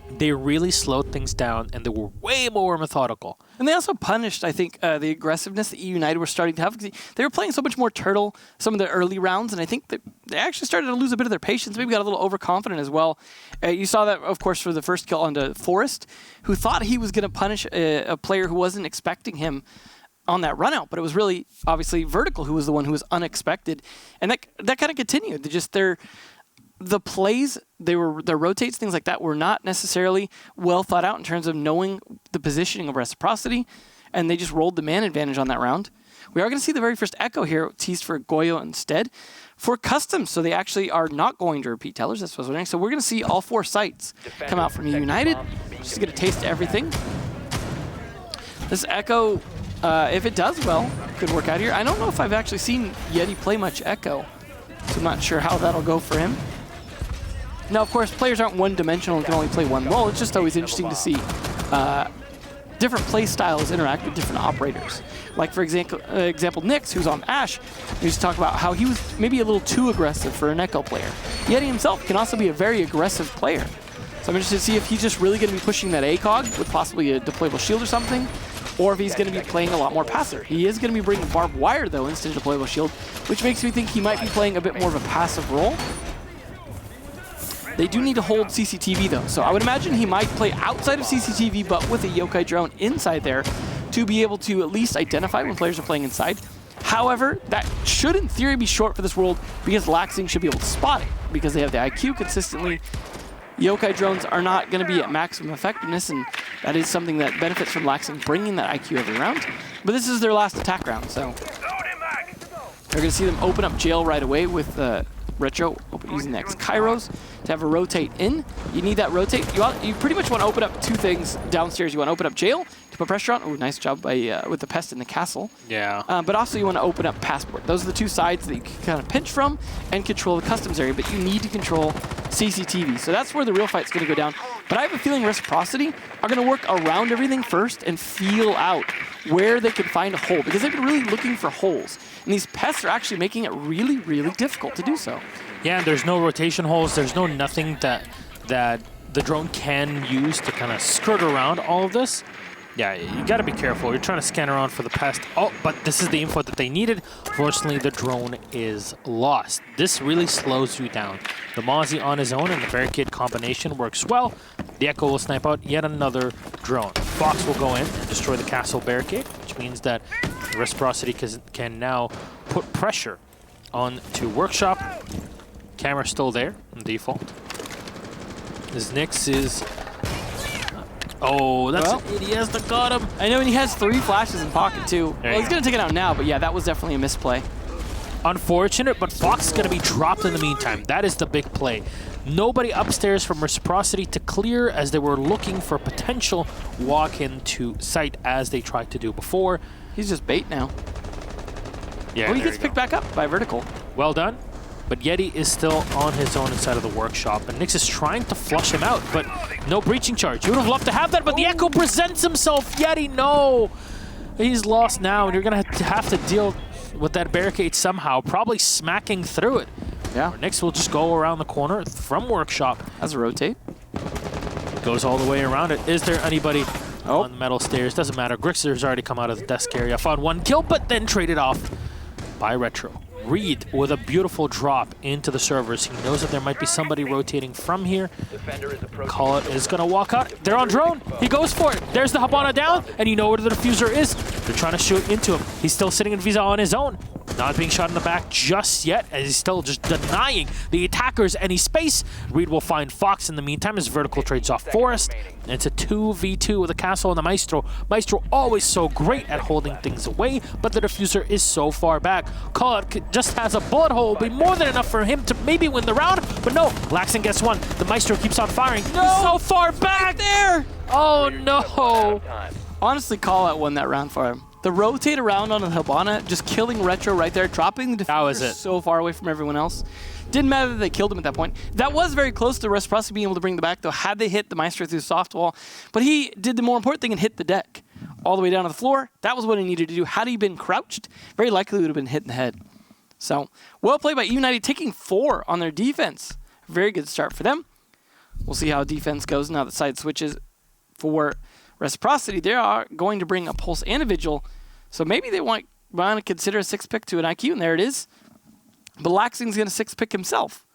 They really slowed things down, and they were way more methodical. And they also punished, I think, the aggressiveness that eUnited were starting to have. Because they were playing so much more Turtle some of the early rounds, and I think that they actually started to lose a bit of their patience. Maybe got a little overconfident as well. You saw that, of course, for the first kill onto Forrest, who thought he was going to punish a player who wasn't expecting him on that run out, but it was really, obviously, Vertical who was the one who was unexpected. And that kind of continued. The plays, their rotates, things like that, were not necessarily well thought out in terms of knowing the positioning of Reciprocity, and they just rolled the man advantage on that round. We are going to see the very first Echo here, teased for Goyo instead, for Customs, so they actually are not going to repeat tellers, that's what I was wondering. So we're going to see all 4 sites come out from eUnited. Just going to taste everything. This Echo, if it does well, could work out here. I don't know if I've actually seen Yeti play much Echo, so I'm not sure how that'll go for him. Now, of course, players aren't one-dimensional and can only play one role. It's just always interesting to see different play styles interact with different operators. Like, for example, Nyx, who's on Ash, used to talk about how he was maybe a little too aggressive for an Echo player. Yeti himself can also be a very aggressive player. So I'm interested to see if he's just really going to be pushing that ACOG with possibly a deployable shield or something, or if he's going to be playing a lot more passive. He is going to be bringing barbed wire, though, instead of deployable shield, which makes me think he might be playing a bit more of a passive role. They do need to hold CCTV, though, so I would imagine he might play outside of CCTV, but with a Yokai drone inside there to be able to at least identify when players are playing inside. However, that should, in theory, be short for this world because Laxing should be able to spot it because they have the IQ consistently. Yokai drones are not going to be at maximum effectiveness, and that is something that benefits from Laxing bringing that IQ every round. But this is their last attack round, so they're going to see them open up jail right away with Retro using the X Kairos to have a rotate in. You need that rotate. You pretty much want to open up 2 things downstairs. You want to open up jail to to put pressure on. Oh, nice job by with the Pest in the castle. Yeah. But also you want to open up Passport. Those are the two sides that you can kind of pinch from and control the customs area, but you need to control CCTV. So that's where the real fight's going to go down. But I have a feeling Reciprocity are going to work around everything first and feel out where they can find a hole, because they've been really looking for holes. And these Pests are actually making it really, really difficult to do so. Yeah, and there's no rotation holes. There's no nothing that the drone can use to kind of skirt around all of this. Yeah, you got to be careful. You're trying to scan around for the Pest. Oh, but this is the info that they needed. Fortunately, the drone is lost. This really slows you down. The Mozzie on his own and the barricade combination works well. The Echo will snipe out yet another drone. Fox will go in and destroy the castle barricade, which means that Reciprocity can now put pressure onto Workshop. Camera's still there in default. As Nyx is... Oh, that's an ADS that got him. I know, and he has 3 flashes in pocket, too. There Well, you he's going to take it out now, but yeah, that was definitely a misplay. Unfortunate, but Fox is going to be dropped in the meantime. That is the big play. Nobody upstairs from Reciprocity to clear, as they were looking for potential walk into site as they tried to do before. He's just bait now. Yeah, Oh, he gets picked back up by Vertical. Well done. But Yeti is still on his own inside of the workshop, and Nyx is trying to flush him out, but no breaching charge. You would have loved to have that, but the Echo presents himself. Yeti, no! He's lost now, and you're going to have to deal with that barricade somehow, probably smacking through it. Yeah. Or Nyx will just go around the corner from workshop. That's a rotate. Goes all the way around it. Is there anybody on the metal stairs? Doesn't matter. Grixer's already come out of the desk area. Found one kill, but then traded off by Retro. Reed with a beautiful drop into the servers. He knows that there might be somebody rotating from here. Call it is going to walk out. They're on drone. He goes for it. There's the Habana down, and you know where the diffuser is. They're trying to shoot into him. He's still sitting in Visa on his own. Not being shot in the back just yet, as he's still just denying the attackers any space. Reed will find Fox in the meantime as Vertical trades off Forest. And it's a 2v2 with the Castle and the Maestro. Maestro always so great at holding things away, but the diffuser is so far back. Call it just has a bullet hole. Will be more than enough for him to maybe win the round, but no. Laxon gets one. The Maestro keeps on firing. No! He's so far back there! Oh no! Honestly, Call Out won that round for him. The rotate around on the Habana, just killing Retro right there, dropping the diffuser so far away from everyone else. Didn't matter that they killed him at that point. That was very close to Reciprocity being able to bring the back, though, had they hit the Maestro through the soft wall. But he did the more important thing and hit the deck all the way down to the floor. That was what he needed to do. Had he been crouched, very likely would have been hit in the head. So, well played by eUnited, taking 4 on their defense. Very good start for them. We'll see how defense goes now that side switches for Reciprocity. They are going to bring a Pulse and a Vigil. So maybe they want to consider a 6-pick to an IQ, and there it is. But Laxing's going to 6-pick himself.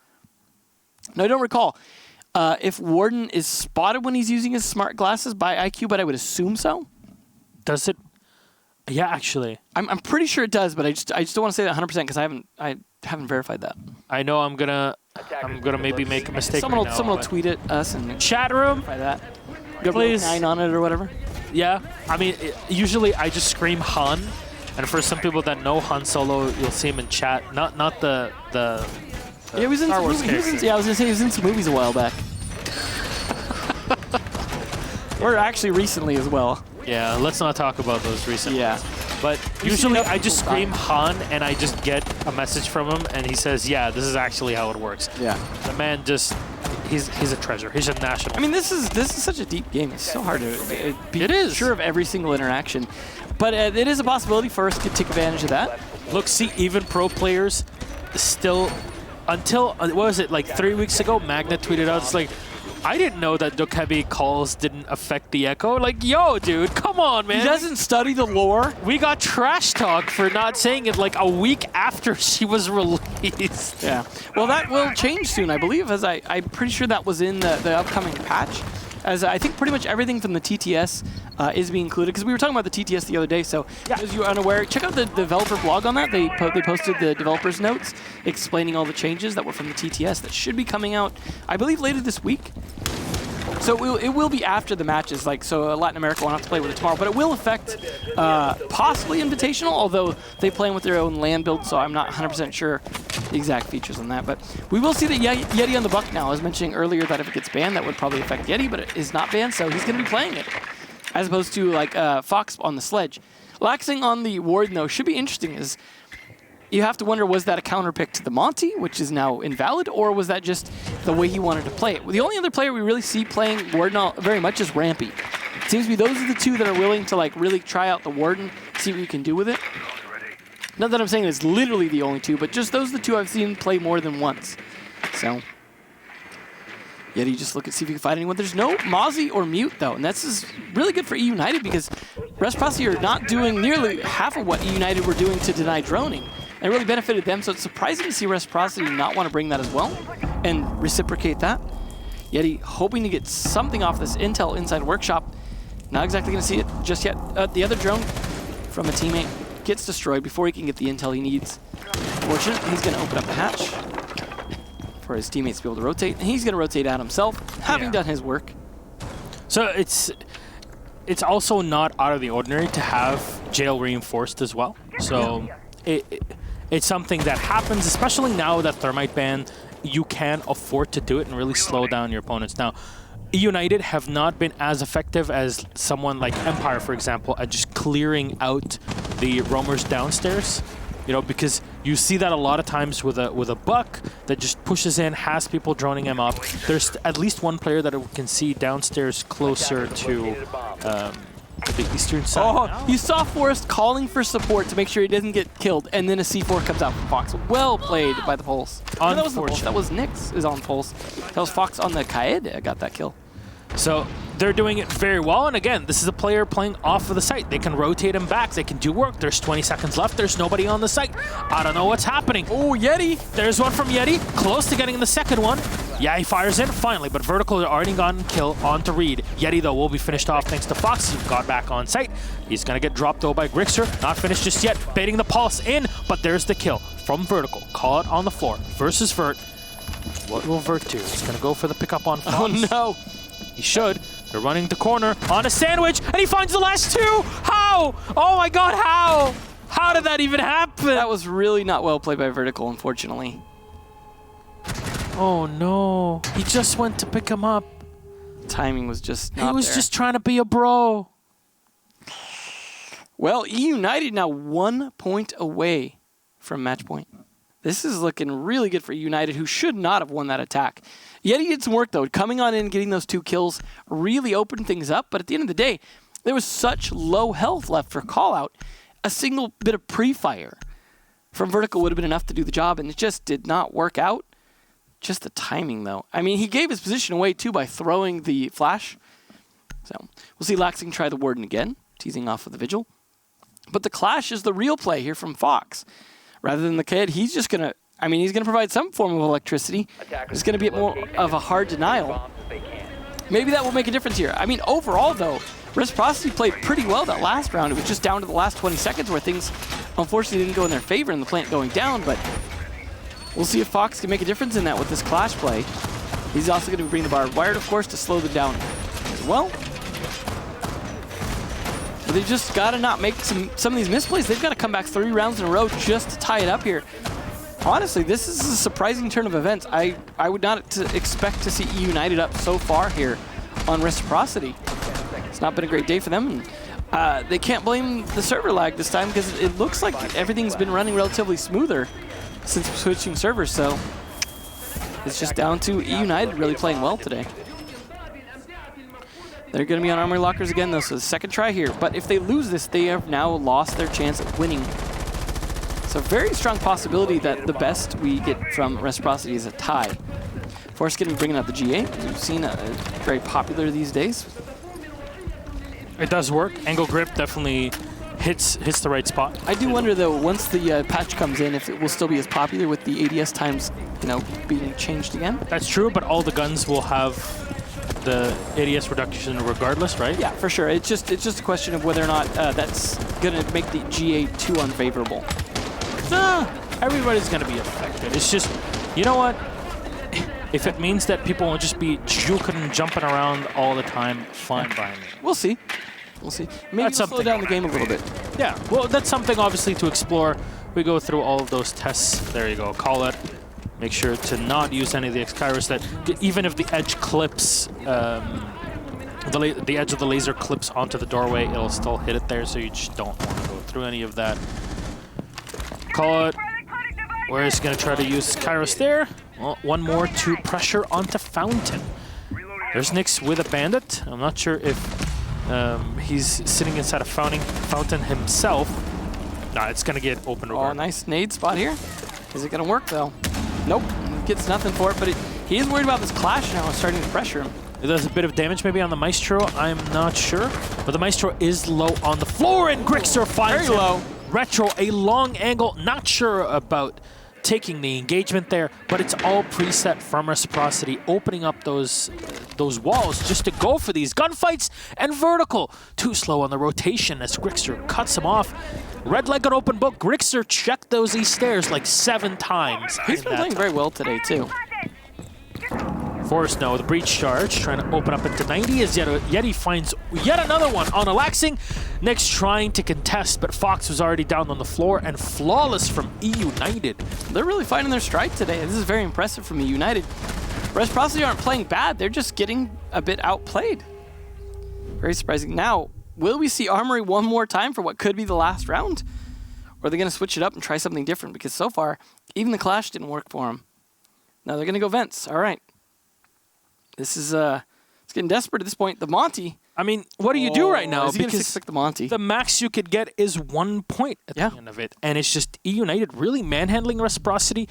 Now, I don't recall if Warden is spotted when he's using his smart glasses by IQ, but I would assume so. Does it? Yeah, actually. I'm pretty sure it does, but I just don't want to say that 100% because I haven't verified that. I know I'm gonna maybe make a mistake. Someone right will now, tweet at us and chat room. verify that. Please. 9 on it or whatever. Yeah, I mean, usually I just scream Han, and for some people that know Han Solo, you'll see him in chat. Not the Yeah, he was in Star some Wars movies. I was gonna say he was in some movies a while back. Or actually recently as well. Yeah, let's not talk about those recent Yeah. ones. But usually I just scream Han, and I just get a message from him, and he says, yeah, this is actually how it works. Yeah. The man just, he's a treasure. He's a national. I mean, this is such a deep game. It's so hard to be It is. sure of every single interaction. But it is a possibility for us to take advantage of that. Look, see, even pro players still, until, what was it, like 3 weeks ago, Magna tweeted out, it's like, I didn't know that Dokkaebi calls didn't affect the Echo. Like, yo, dude, come on, man. He doesn't study the lore. We got trash talk for not saying it like a week after she was released. Yeah. Well, that will change soon, I believe, as I'm pretty sure that was in the upcoming patch. As I think pretty much everything from the TTS is being included, because we were talking about the TTS the other day, so as you're unaware, check out the developer blog on that. They posted the developers' notes explaining all the changes that were from the TTS that should be coming out, I believe, later this week. So it will be after the matches, like, so Latin America will not have to play with it tomorrow, but it will affect possibly Invitational, although they play with their own land build, so I'm not 100% sure the exact features on that. But we will see the Yeti on the buck now. I was mentioning earlier that if it gets banned, that would probably affect Yeti, but it is not banned, so he's going to be playing it. as opposed to like Fox on the sledge. Laxing on the Warden, though, should be interesting. Is you have to wonder, was that a counter pick to the Monty, which is now invalid, or was that just the way he wanted to play it? The only other player we really see playing Warden very much is Rampy. It seems to be those are the two that are willing to like really try out the Warden, see what you can do with it. Not that I'm saying it's literally the only two, but just those are the two I've seen play more than once. So, Yeti just look and see if you can find anyone. There's no Mozzie or Mute, though, and this is really good for eUnited because Reciprocity are not doing nearly half of what eUnited were doing to deny droning. And it really benefited them, so it's surprising to see Reciprocity not want to bring that as well and reciprocate that. Yeti hoping to get something off this intel inside workshop. Not exactly going to see it just yet. The other drone from a teammate gets destroyed before he can get the intel he needs. Fortunately, he's going to open up the hatch for his teammates to be able to rotate, and he's going to rotate out himself, having done his work. So it's also not out of the ordinary to have jail reinforced as well. So it's something that happens, especially now that Thermite ban, you can afford to do it and really slow down your opponents. Now, eUnited have not been as effective as someone like Empire, for example, at just clearing out the roamers downstairs. You know, because you see that a lot of times with a buck that just pushes in, has people droning him up. There's at least one player that we can see downstairs closer to the eastern side. Oh, you saw Forrest calling for support to make sure he doesn't get killed, and then a C4 comes out from Fox. Well played by the Pulse. No, that was the Pulse. That was Nyx is on Pulse. That was Fox on the Kaede that got that kill. So they're doing it very well, and again, this is a player playing off of the site. They can rotate him back, they can do work. There's 20 seconds left, there's nobody on the site. I don't know what's happening. Oh, Yeti! There's one from Yeti, close to getting the second one. Yeah, he fires in, finally, but Vertical had already gotten kill onto Reed. Yeti, though, will be finished off thanks to Fox. He got back on site. He's gonna get dropped, though, by Grixer. Not finished just yet, baiting the Pulse in, but there's the kill from Vertical. Call it on the floor versus Vert. What will Vert do? He's gonna go for the pickup on Fox. Oh, no! He should. They're running the corner on a sandwich, and he finds the last two! How? Oh my god, how? How did that even happen? That was really not well played by Vertical, unfortunately. Oh no. He just went to pick him up. Timing was just not He was there. just trying to be a bro. Well, eUnited now 1 point away from match point. This is looking really good for eUnited, who should not have won that attack. Yeti did some work, though. Coming on in, getting those 2 kills really opened things up. But at the end of the day, there was such low health left for callout. A single bit of pre-fire from Vertical would have been enough to do the job, and it just did not work out. Just the timing, though. I mean, he gave his position away, too, by throwing the flash. So we'll see Laxing try the Warden again, teasing off of the Vigil. But the Clash is the real play here from Fox. Rather than the kid, he's just going to... I mean, he's going to provide some form of electricity. It's going to be more of a hard denial. Maybe that will make a difference here. I mean, overall, though, Reciprocity played pretty well that last round. It was just down to the last 20 seconds where things, unfortunately, didn't go in their favor and the plant going down. But we'll see if Fox can make a difference in that with this Clash play. He's also going to bring the barbed wire, of course, to slow them down as well. But they've just got to not make some of these misplays. They've got to come back 3 rounds in a row just to tie it up here. Honestly, this is a surprising turn of events. I would not expect to see eUnited up so far here on Reciprocity. It's not been a great day for them. And, they can't blame the server lag this time because it looks like everything's been running relatively smoother since switching servers. So it's just down to eUnited really playing well today. They're going to be on armor lockers again, though, so the second try here. But if they lose this, they have now lost their chance at winning. So very strong possibility that the best we get from Reciprocity is a tie. Force going to be bringing out the G8. We've seen very popular these days. It does work. Angle grip definitely hits the right spot. I do wonder, though, once the patch comes in, if it will still be as popular with the ADS times, you know, being changed again. That's true, but all the guns will have the ADS reduction regardless, right? Yeah, for sure. It's just a question of whether or not that's going to make the G8 too unfavorable. Everybody's going to be affected. It's just, you know what? If it means that people will just be juking and jumping around all the time, fine by me. We'll see. We'll see. Maybe we'll slow down the game a little bit. Yeah, well, that's something obviously to explore. We go through all of those tests. There you go. Call it. Make sure to not use any of the X-Kairos that, even if the edge clips the edge of the laser clips onto the doorway, it'll still hit it there, so you just don't want to go through any of that. Call it. Where is he going to try to use Kairos there? Well, one more to pressure onto Fountain. There's Nyx with a bandit. I'm not sure if he's sitting inside a fountain himself. Nah, it's going to get open. Oh, nice nade spot here. Is it going to work, though? Nope. Gets nothing for it, but he is worried about this clash now and starting to pressure him. It does a bit of damage maybe on the Maestro. I'm not sure. But the Maestro is low on the floor, and Grixter finds Very him. low. Retro, a long angle. Not sure about taking the engagement there, but it's all preset from Reciprocity, opening up those walls just to go for these gunfights. And Vertical, too slow on the rotation as Grixter cuts him off. Red leg on open book. Grixter checked those east stairs like 7 times. He's been playing very well today, too. Force no, the breach charge, trying to open up into 90 as Yeti finds yet another one on Alaxing. Nyx trying to contest, but Fox was already down on the floor, and flawless from eUnited. They're really finding their stride today. This is very impressive from eUnited. Reciprocity aren't playing bad. They're just getting a bit outplayed. Very surprising. Now, will we see Armory one more time for what could be the last round? Or are they going to switch it up and try something different? Because so far, even the clash didn't work for them. Now they're going to go Vents. All right. This is it's getting desperate at this point. The Monty. I mean, what do you do right now? Is he going to Because six-pick the Monty? the max you could get is 1 point at the end of it. And it's just eUnited really manhandling Reciprocity.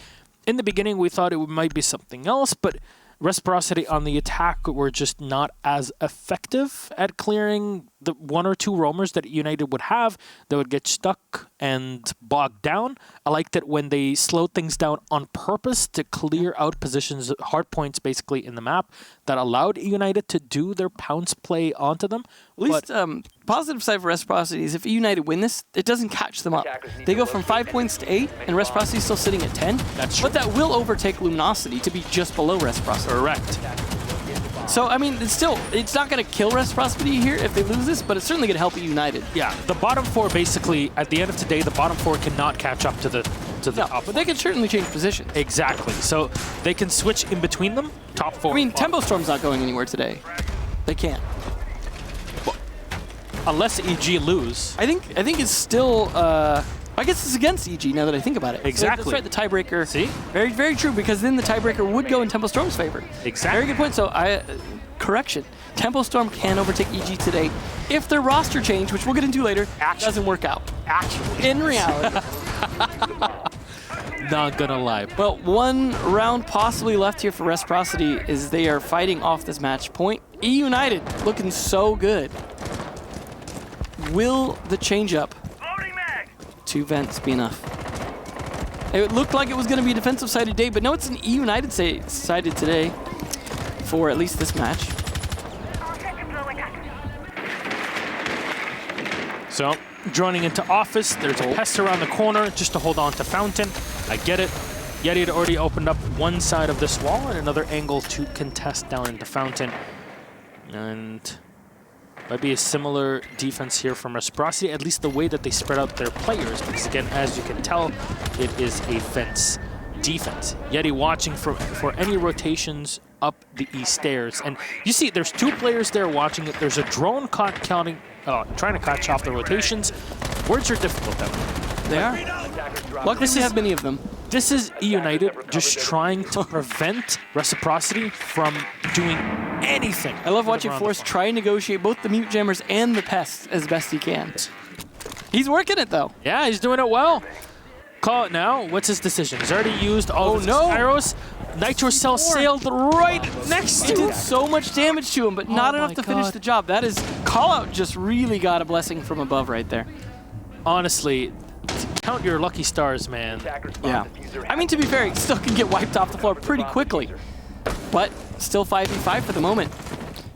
In the beginning, we thought it might be something else, but Reciprocity on the attack were just not as effective at clearing the 1 or 2 roamers that United would have. They would get stuck and bogged down. I liked it when they slowed things down on purpose to clear out positions, hard points basically in the map, that allowed United to do their pounce play onto them. At least positive side for Reciprocity is if United win this, it doesn't catch them up. They go from 5 points to 8, and Reciprocity is still sitting at 10. That's true. But that will overtake Luminosity to be just below Reciprocity. Correct. So, I mean, it's not going to kill Reciprocity here if they lose this, but it's certainly going to help United. Yeah, the bottom 4 basically, at the end of today, the bottom 4 cannot catch up to the top. But they can certainly change positions. Exactly. So they can switch in between them. Top 4. I mean, Tempo Storm's not going anywhere today. They can't. Unless EG lose. I think it's still. I guess it's against EG now that I think about it. Exactly. So that's right, the tiebreaker. See? Very, very true, because then the tiebreaker would go in Tempo Storm's favor. Exactly. Very good point. So, correction. Tempo Storm can overtake EG today if their roster change, which we'll get into later, doesn't work out. Actually. In reality. Not gonna lie. Well, 1 round possibly left here for Reciprocity as they are fighting off this match point. eUnited looking so good. Will the change-up to Vents be enough? It looked like it was going to be a defensive-sided day, but no, it's an eUnited sided today for at least this match. So, joining into office, there's a pest around the corner just to hold on to Fountain. I get it. Yeti had already opened up one side of this wall and another angle to contest down into Fountain. And might be a similar defense here from Reciprocity, at least the way that they spread out their players, because again, as you can tell, it is a Vents defense. Yeti watching for any rotations up the east stairs. And you see there's 2 players there watching it. There's a drone trying to catch off the rotations. Words are difficult though. They are. Luckily, we have many of them. This is eUnited just trying to prevent Reciprocity from doing anything. I love watching Force try and negotiate both the mute jammers and the pests as best he can. He's working it though. Yeah, he's doing it well. Call it now. What's his decision? He's already used all of his arrows. Nitro Cell sailed right next to It him. did so much damage to him, but not enough to finish the job. That is, Callout just really got a blessing from above right there. Honestly, count your lucky stars, man. Yeah. I mean, to be fair, he still can get wiped off the floor pretty quickly. But still 5v5 for the moment.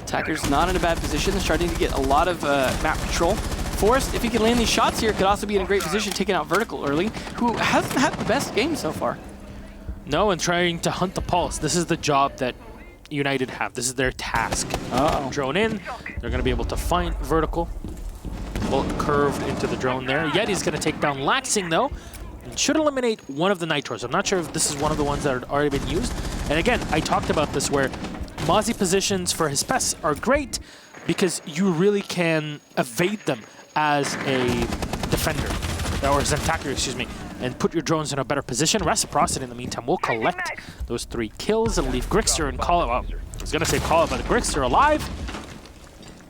Attacker's not in a bad position. They're starting to get a lot of map control. Forrest, if he can land these shots here, could also be in a great position taking out Vertical early, who hasn't had the best game so far. No, and trying to hunt the pulse. This is the job that United have. This is their task. Drone in. They're going to be able to find Vertical. Bullet curved into the drone there. Yeti's going to take down Laxing, though. And should eliminate one of the Nitros. I'm not sure if this is one of the ones that had already been used. And again, I talked about this where Mozzie positions for his pests are great, because you really can evade them as a defender, or as an attacker, excuse me, and put your drones in a better position. Reciprocity, in the meantime, will collect those 3 kills and leave Grixter and Call it. Well, I was going to say Call it, but Grixter alive.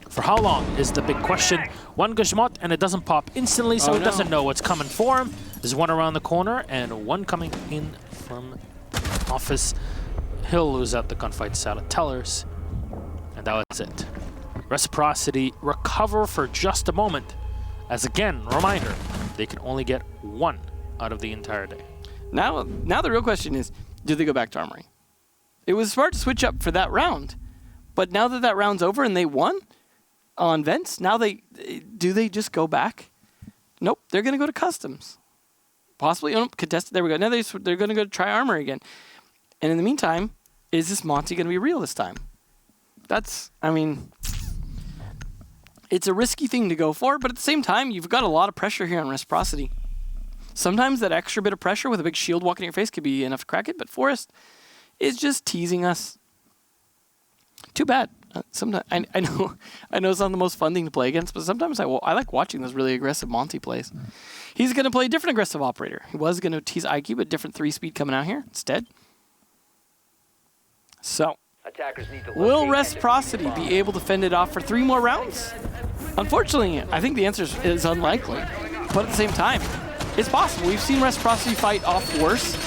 For how long is the big question. 1 Gashmot, and it doesn't pop instantly, so it doesn't know what's coming for him. There's 1 around the corner, and 1 coming in from office. He'll lose out the gunfight side of Tellers, and that was it. Reciprocity recover for just a moment, as again, reminder, they can only get 1 out of the entire day. Now the real question is, do they go back to Armory? It was smart to switch up for that round, but now that that round's over and they won on Vents, now do they just go back? Nope, they're going to go to Customs. Possibly, contested, there we go. Now they're going to go try Armory again. And in the meantime, is this Monty going to be real this time? I mean, it's a risky thing to go for, but at the same time, you've got a lot of pressure here on Reciprocity. Sometimes that extra bit of pressure with a big shield walking in your face could be enough to crack it, but Forrest is just teasing us. Too bad. Sometimes I know it's not the most fun thing to play against, but sometimes I like watching those really aggressive Monty plays. He's going to play a different aggressive operator. He was going to tease IQ, but different 3-speed coming out here instead. So, will Reciprocity be able to fend it off for 3 more rounds? Unfortunately, I think the answer is unlikely, but at the same time, it's possible. We've seen Reciprocity fight off worse.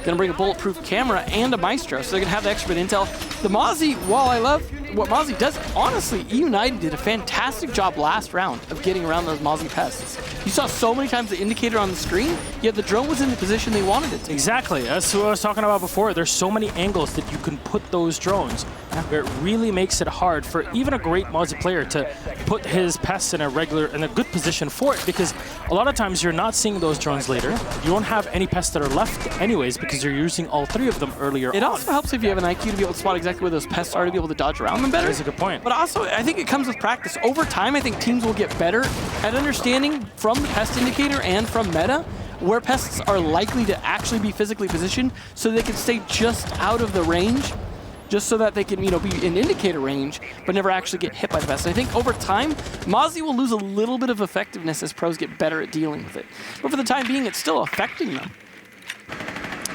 Gonna bring a bulletproof camera and a Maestro, so they're gonna have the extra bit of intel. The Mozzie, while I love what Mozzie does, honestly, eUnited did a fantastic job last round of getting around those Mozzie pests. You saw so many times the indicator on the screen, yet the drone was in the position they wanted it to. Exactly. That's what I was talking about before. There's so many angles that you can put those drones. Where it really makes it hard for even a great Mozzie player to put his pests in a good position for it, because a lot of times you're not seeing those drones later. You don't have any pests that are left anyways because you're using all 3 of them earlier It also helps if you have an IQ to be able to spot exactly where those pests are to be able to dodge around them better. That's a good point. But also, I think it comes with practice. Over time, I think teams will get better at understanding from the pest indicator and from meta where pests are likely to actually be physically positioned so they can stay just out of the range, just so that they can, be in indicator range, but never actually get hit by the pest. And I think over time, Mozzie will lose a little bit of effectiveness as pros get better at dealing with it. But for the time being, it's still affecting them.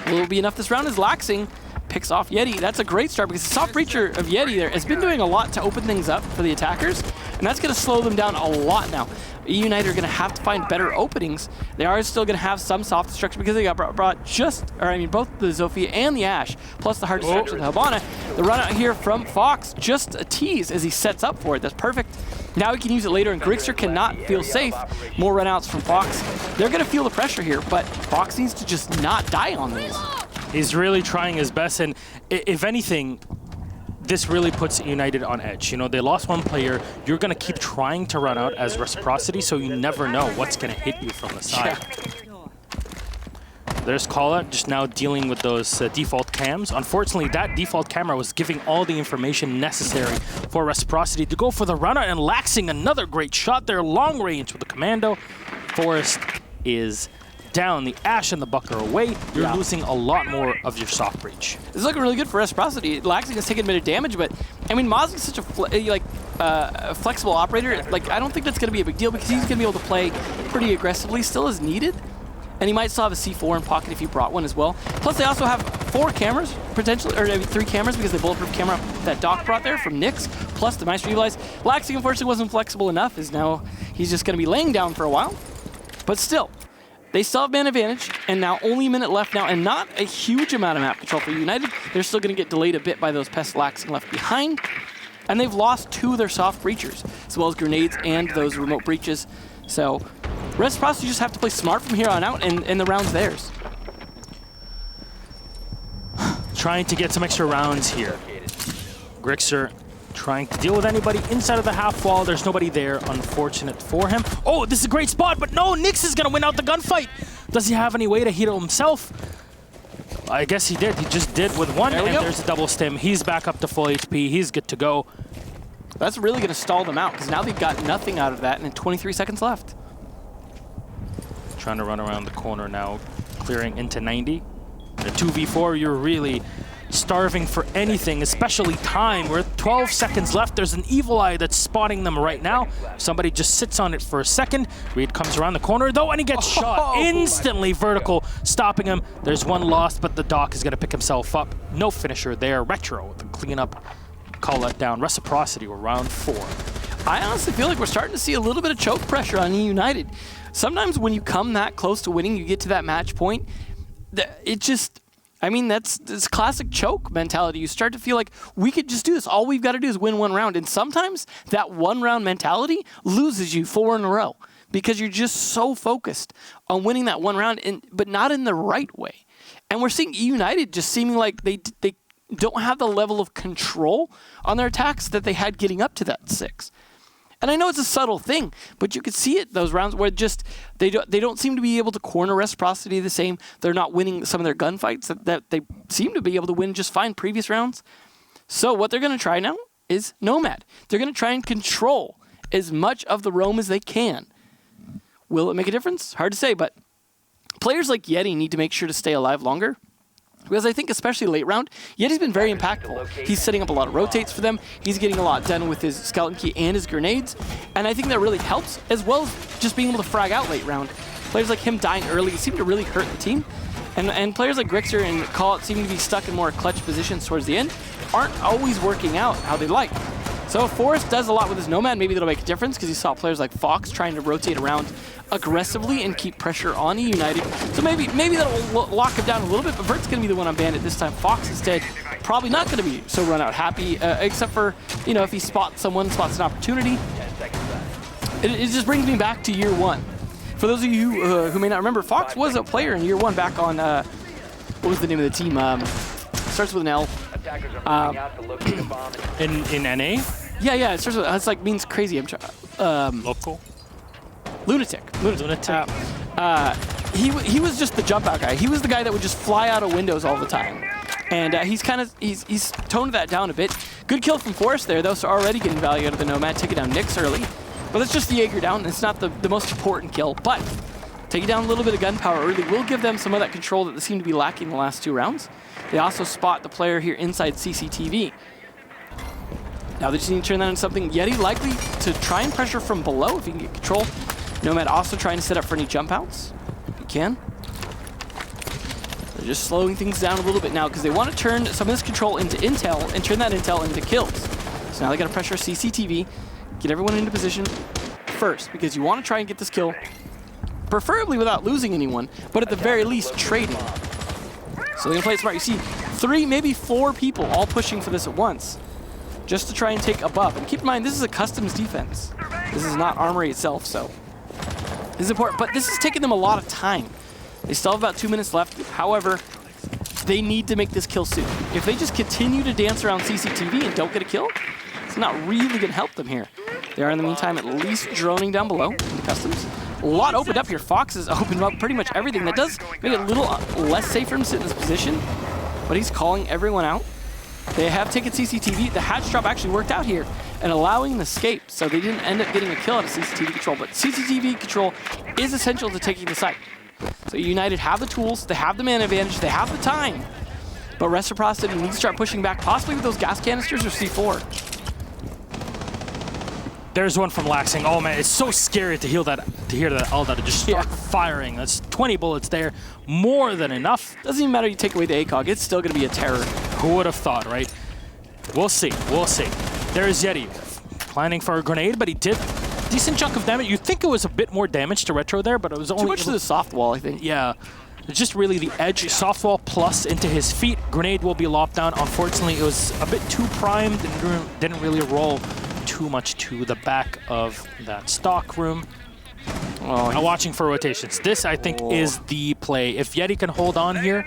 Will it be enough this round? As Laxing picks off Yeti. That's a great start because the soft breacher of Yeti there has been doing a lot to open things up for the attackers, and that's going to slow them down a lot now. eUnited are going to have to find better openings. They are still going to have some soft destruction because they got brought both the Zofia and the Ash, plus the hard destruction of the Habana. The run out here from Fox, just a tease as he sets up for it. That's perfect. Now he can use it later, and Grixter cannot feel safe. More runouts from Fox. They're going to feel the pressure here, but Fox needs to just not die on these. He's really trying his best, and if anything, this really puts United on edge. They lost 1 player. You're going to keep trying to run out as Reciprocity, so you never know what's going to hit you from the side. There's Kala just now dealing with those default cams. Unfortunately, that default camera was giving all the information necessary for Reciprocity to go for the run out, and Laxing another great shot there, long range with the Commando. Forrest is down. The Ash and the Buck are away. You're losing a lot more of your soft breach. This is looking really good for Reciprocity. Laxing has taken a bit of damage, but I mean, Mozzie's such a flexible operator. I don't think that's going to be a big deal because he's going to be able to play pretty aggressively still as needed. And he might still have a C4 in pocket if you brought one as well. Plus, they also have 4 cameras, potentially, or 3 cameras because the bulletproof camera that Doc brought there from Nyx, plus the Maestro utilized. Laxing, unfortunately, wasn't flexible enough, as now he's just going to be laying down for a while. But still, they still have man advantage, and now only a minute left now, and not a huge amount of map control for United. They're still going to get delayed a bit by those pests Laxing left behind. And they've lost 2 of their soft breachers, as well as grenades and those remote breaches. So Reciprocity just have to play smart from here on out, and the round's theirs. Trying to get some extra rounds here. Grixter trying to deal with anybody inside of the half wall. There's nobody there, unfortunate for him. Oh, this is a great spot, but no, Nyx is going to win out the gunfight. Does he have any way to heal himself? I guess he did. He just did with 1, and there's a double stim. He's back up to full HP. He's good to go. That's really going to stall them out, because now they've got nothing out of that, and 23 seconds left. Trying to run around the corner now, clearing into 90. In a 2v4, you're really starving for anything, especially time. We're 12 seconds left. There's an Evil Eye that's spotting them right now. Somebody just sits on it for a second. Reed comes around the corner, though, and he gets shot instantly vertical, stopping him. There's one lost, but the Doc is going to pick himself up. No finisher there. Retro, the cleanup, call that down. Reciprocity, we're round 4. I honestly feel like we're starting to see a little bit of choke pressure on eUnited. Sometimes when you come that close to winning, you get to that match point, it just, I mean, that's classic choke mentality. You start to feel like we could just do this. All we've got to do is win one round. And sometimes that one round mentality loses you 4 in a row because you're just so focused on winning that one round, but not in the right way. And we're seeing eUnited just seeming like they don't have the level of control on their attacks that they had getting up to that 6. And I know it's a subtle thing, but you could see it those rounds where just they don't seem to be able to corner Reciprocity the same. They're not winning some of their gunfights that they seem to be able to win just fine previous rounds. So what they're going to try now is Nomad. They're going to try and control as much of the roam as they can. Will it make a difference? Hard to say, but players like Yeti need to make sure to stay alive longer. Because I think especially late round, Yeti's been very impactful. He's setting up a lot of rotates for them. He's getting a lot done with his skeleton key and his grenades. And I think that really helps, as well as just being able to frag out late round. Players like him dying early seem to really hurt the team. And players like Grixer and Call It seem to be stuck in more clutch positions towards the end, aren't always working out how they like. So if Forrest does a lot with his Nomad, maybe that'll make a difference, because you saw players like Fox trying to rotate around aggressively and keep pressure on eUnited. So maybe that'll lock him down a little bit, but Vert's going to be the one on Bandit this time. Fox instead probably not going to be so run out happy, except for, you know, if he spots an opportunity. It just brings me back to year 1. For those of you who may not remember, Fox was a player in year 1 back on, what was the name of the team? Starts with an L. In NA? Yeah, it starts with, it's like, means crazy. I'm trying. Local? Lunatic. He was just the jump out guy. He was the guy that would just fly out of windows all the time. And he's toned that down a bit. Good kill from Forrest there, though, so already getting value out of the Nomad, taking down Nyx early. But that's just the Jaeger down. It's not the most important kill, but taking down a little bit of gunpowder early will give them some of that control that they seem to be lacking the last 2 rounds. They also spot the player here inside CCTV. Now they just need to turn that into something. Yeti likely to try and pressure from below if he can get control. Nomad also trying to set up for any jump outs, if he can. They're just slowing things down a little bit now because they want to turn some of this control into intel and turn that intel into kills. So now they got to pressure CCTV, get everyone into position first, because you want to try and get this kill, preferably without losing anyone, but at the very least trading. So they're going to play it smart. You see 3, maybe 4 people all pushing for this at once, just to try and take a buff. And keep in mind, this is a customs defense. This is not Armory itself, so this is important. But this is taking them a lot of time. They still have about 2 minutes left. However, they need to make this kill soon. If they just continue to dance around CCTV and don't get a kill, it's not really going to help them here. They are, in the meantime, at least droning down below in the customs. A lot opened up here. Fox has opened up pretty much everything. That does make it a little less safe for him to sit in this position, but he's calling everyone out. They have taken CCTV. The hatch drop actually worked out here and allowing an escape, so they didn't end up getting a kill out of CCTV control, but CCTV control is essential to taking the site. So United have the tools, they have the man advantage, they have the time, but Reciprocity needs to start pushing back, possibly with those gas canisters or C4. There's one from Laxing. Oh man, it's so scary to hear that all that just start firing. That's 20 bullets there, more than enough. Doesn't even matter you take away the ACOG, it's still going to be a terror. Who would have thought, right? We'll see. There's Yeti planning for a grenade, but he did a decent chunk of damage. You'd think it was a bit more damage to Retro there, but it was only too much to the soft wall, I think. Yeah. It's just really the edge, soft wall plus into his feet. Grenade will be lopped down. Unfortunately, it was a bit too primed and didn't really roll too much to the back of that stock room. Now watching for rotations. This, I think, is the play. If Yeti can hold on here,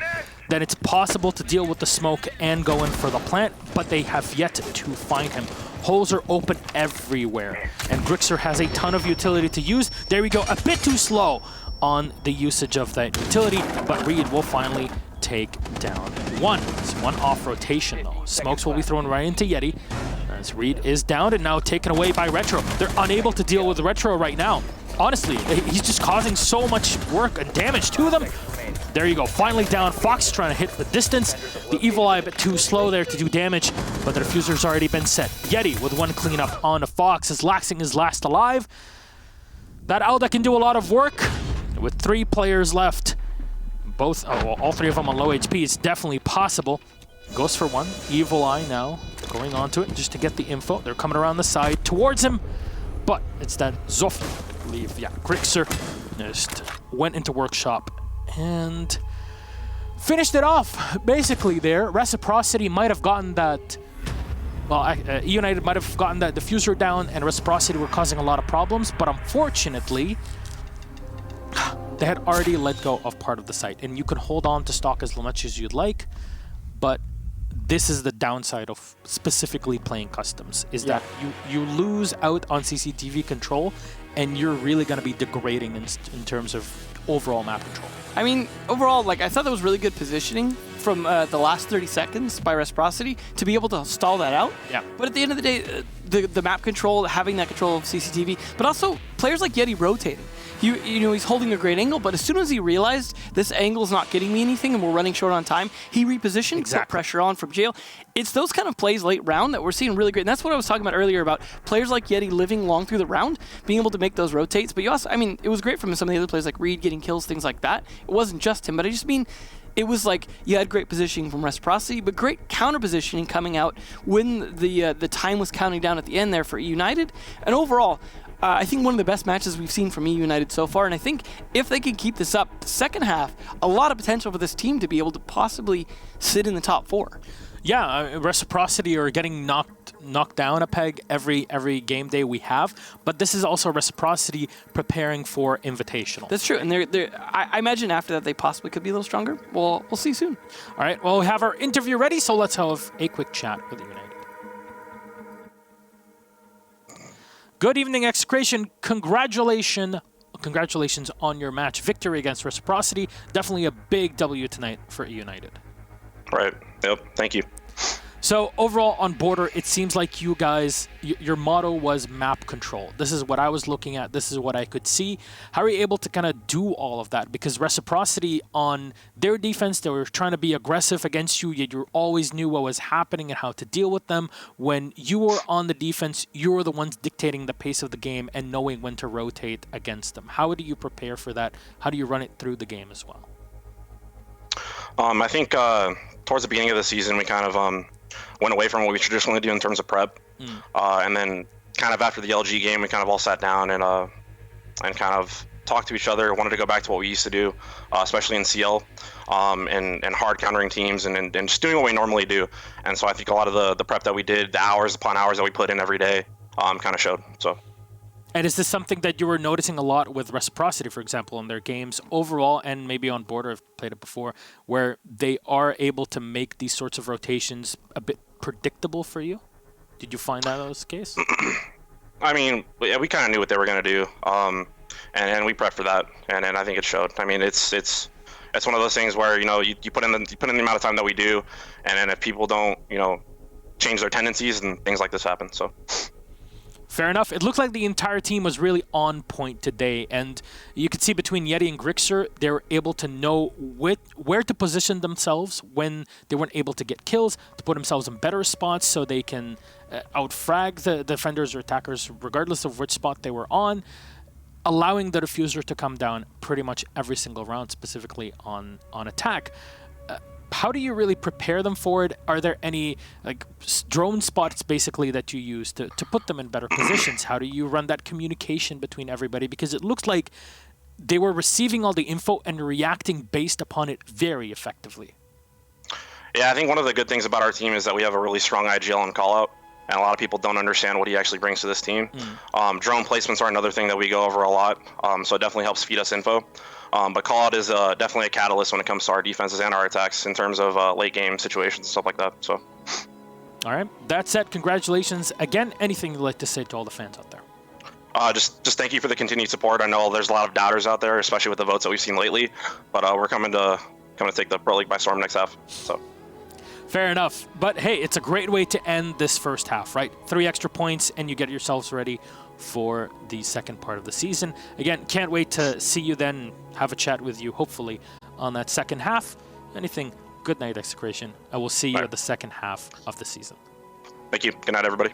then it's possible to deal with the smoke and go in for the plant, but they have yet to find him. Holes are open everywhere, and Grixer has a ton of utility to use. There we go, a bit too slow on the usage of that utility, but Reed will finally take down one. It's one off rotation, though. Smokes will be thrown right into Yeti, as Reed is down and now taken away by Retro. They're unable to deal with Retro right now. Honestly, he's just causing so much work and damage to them. There you go. Finally down. Fox trying to hit the distance. The Evil Eye a bit too slow there to do damage, but the diffuser's already been set. Yeti with one cleanup on Fox as Laxing is last alive. That Alda can do a lot of work with 3 players left. Both, all 3 of them on low HP. It's definitely possible. Goes for one. Evil Eye now going onto it just to get the info. They're coming around the side towards him, but it's that Zoff, I believe, yeah, Grixer just went into Workshop and finished it off, basically there. Reciprocity might have gotten that, well, eUnited might have gotten that diffuser down, and Reciprocity were causing a lot of problems, but unfortunately, they had already let go of part of the site, and you can hold on to stock as much as you'd like, but this is the downside of specifically playing customs, is that you lose out on CCTV control, and you're really going to be degrading in terms of overall map control. I mean, overall, like, I thought that was really good positioning from the last 30 seconds by Reciprocity to be able to stall that out. Yeah. But at the end of the day, the map control, having that control of CCTV, but also players like Yeti rotating. You know, he's holding a great angle, but as soon as he realized this angle's not getting me anything and we're running short on time, he repositioned, put pressure on from jail. It's those kind of plays late round that we're seeing really great. And that's what I was talking about earlier about players like Yeti living long through the round, being able to make those rotates. But you also, I mean, it was great from some of the other players like Reed getting kills, things like that. It wasn't just him, but I just mean, it was like you had great positioning from Reciprocity, but great counter positioning coming out when the time was counting down at the end there for eUnited. And overall, I think one of the best matches we've seen from eUnited so far, and I think if they can keep this up, the second half, a lot of potential for this team to be able to possibly sit in the top 4. Yeah, Reciprocity are getting knocked down a peg every game day we have, but this is also Reciprocity preparing for Invitational. That's true, and I imagine after that they possibly could be a little stronger. We'll see soon. All right, well, we have our interview ready, so let's have a quick chat with eUnited. Good evening, Execration. Congratulations on your match victory against Reciprocity. Definitely a big W tonight for eUnited. Right. Yep. Thank you. So overall on Border, it seems like you guys, your motto was map control. This is what I was looking at. This is what I could see. How are you able to kind of do all of that? Because Reciprocity on their defense, they were trying to be aggressive against you, yet you always knew what was happening and how to deal with them. When you were on the defense, you were the ones dictating the pace of the game and knowing when to rotate against them. How do you prepare for that? How do you run it through the game as well? I think towards the beginning of the season, we kind of went away from what we traditionally do in terms of prep. And then kind of after the LG game, we kind of all sat down and kind of talked to each other, wanted to go back to what we used to do, especially in CL, and hard countering teams and just doing what we normally do. And so I think a lot of the prep that we did, the hours upon hours that we put in every day, kind of showed. So. And is this something that you were noticing a lot with Reciprocity, for example, in their games overall, and maybe on Border, I've played it before, where they are able to make these sorts of rotations a bit predictable for you? Did you find that was the case? I mean, we kind of knew what they were going to do, and we prepped for that, and I think it showed. I mean, it's one of those things where, you know, you put in the amount of time that we do, and then if people don't, you know, change their tendencies, and things like this happen. So. Fair enough. It looked like the entire team was really on point today, and you could see between Yeti and Grixer, they were able to know where to position themselves when they weren't able to get kills, to put themselves in better spots so they can outfrag the defenders or attackers regardless of which spot they were on, allowing the diffuser to come down pretty much every single round, specifically on attack. How do you really prepare them for it? Are there any like drone spots basically that you use to put them in better positions? How do you run that communication between everybody? Because it looks like they were receiving all the info and reacting based upon it very effectively. Yeah, I think one of the good things about our team is that we have a really strong IGL on call-out, and a lot of people don't understand what he actually brings to this team. Drone placements are another thing that we go over a lot, so it definitely helps feed us info. But call-out is definitely a catalyst when it comes to our defenses and our attacks in terms of late-game situations and stuff like that. So. All right. That said, congratulations. Again, anything you'd like to say to all the fans out there? Just thank you for the continued support. I know there's a lot of doubters out there, especially with the votes that we've seen lately. But we're coming to take the Pro League by storm next half. So. Fair enough. But hey, it's a great way to end this first half, right? 3 extra points and you get yourselves ready for the second part of the season. Again, can't wait to see you then, have a chat with you, hopefully, on that second half. Anything, good night, Execration. I will see you Bye. at the second half of the season. Thank you. Good night, everybody.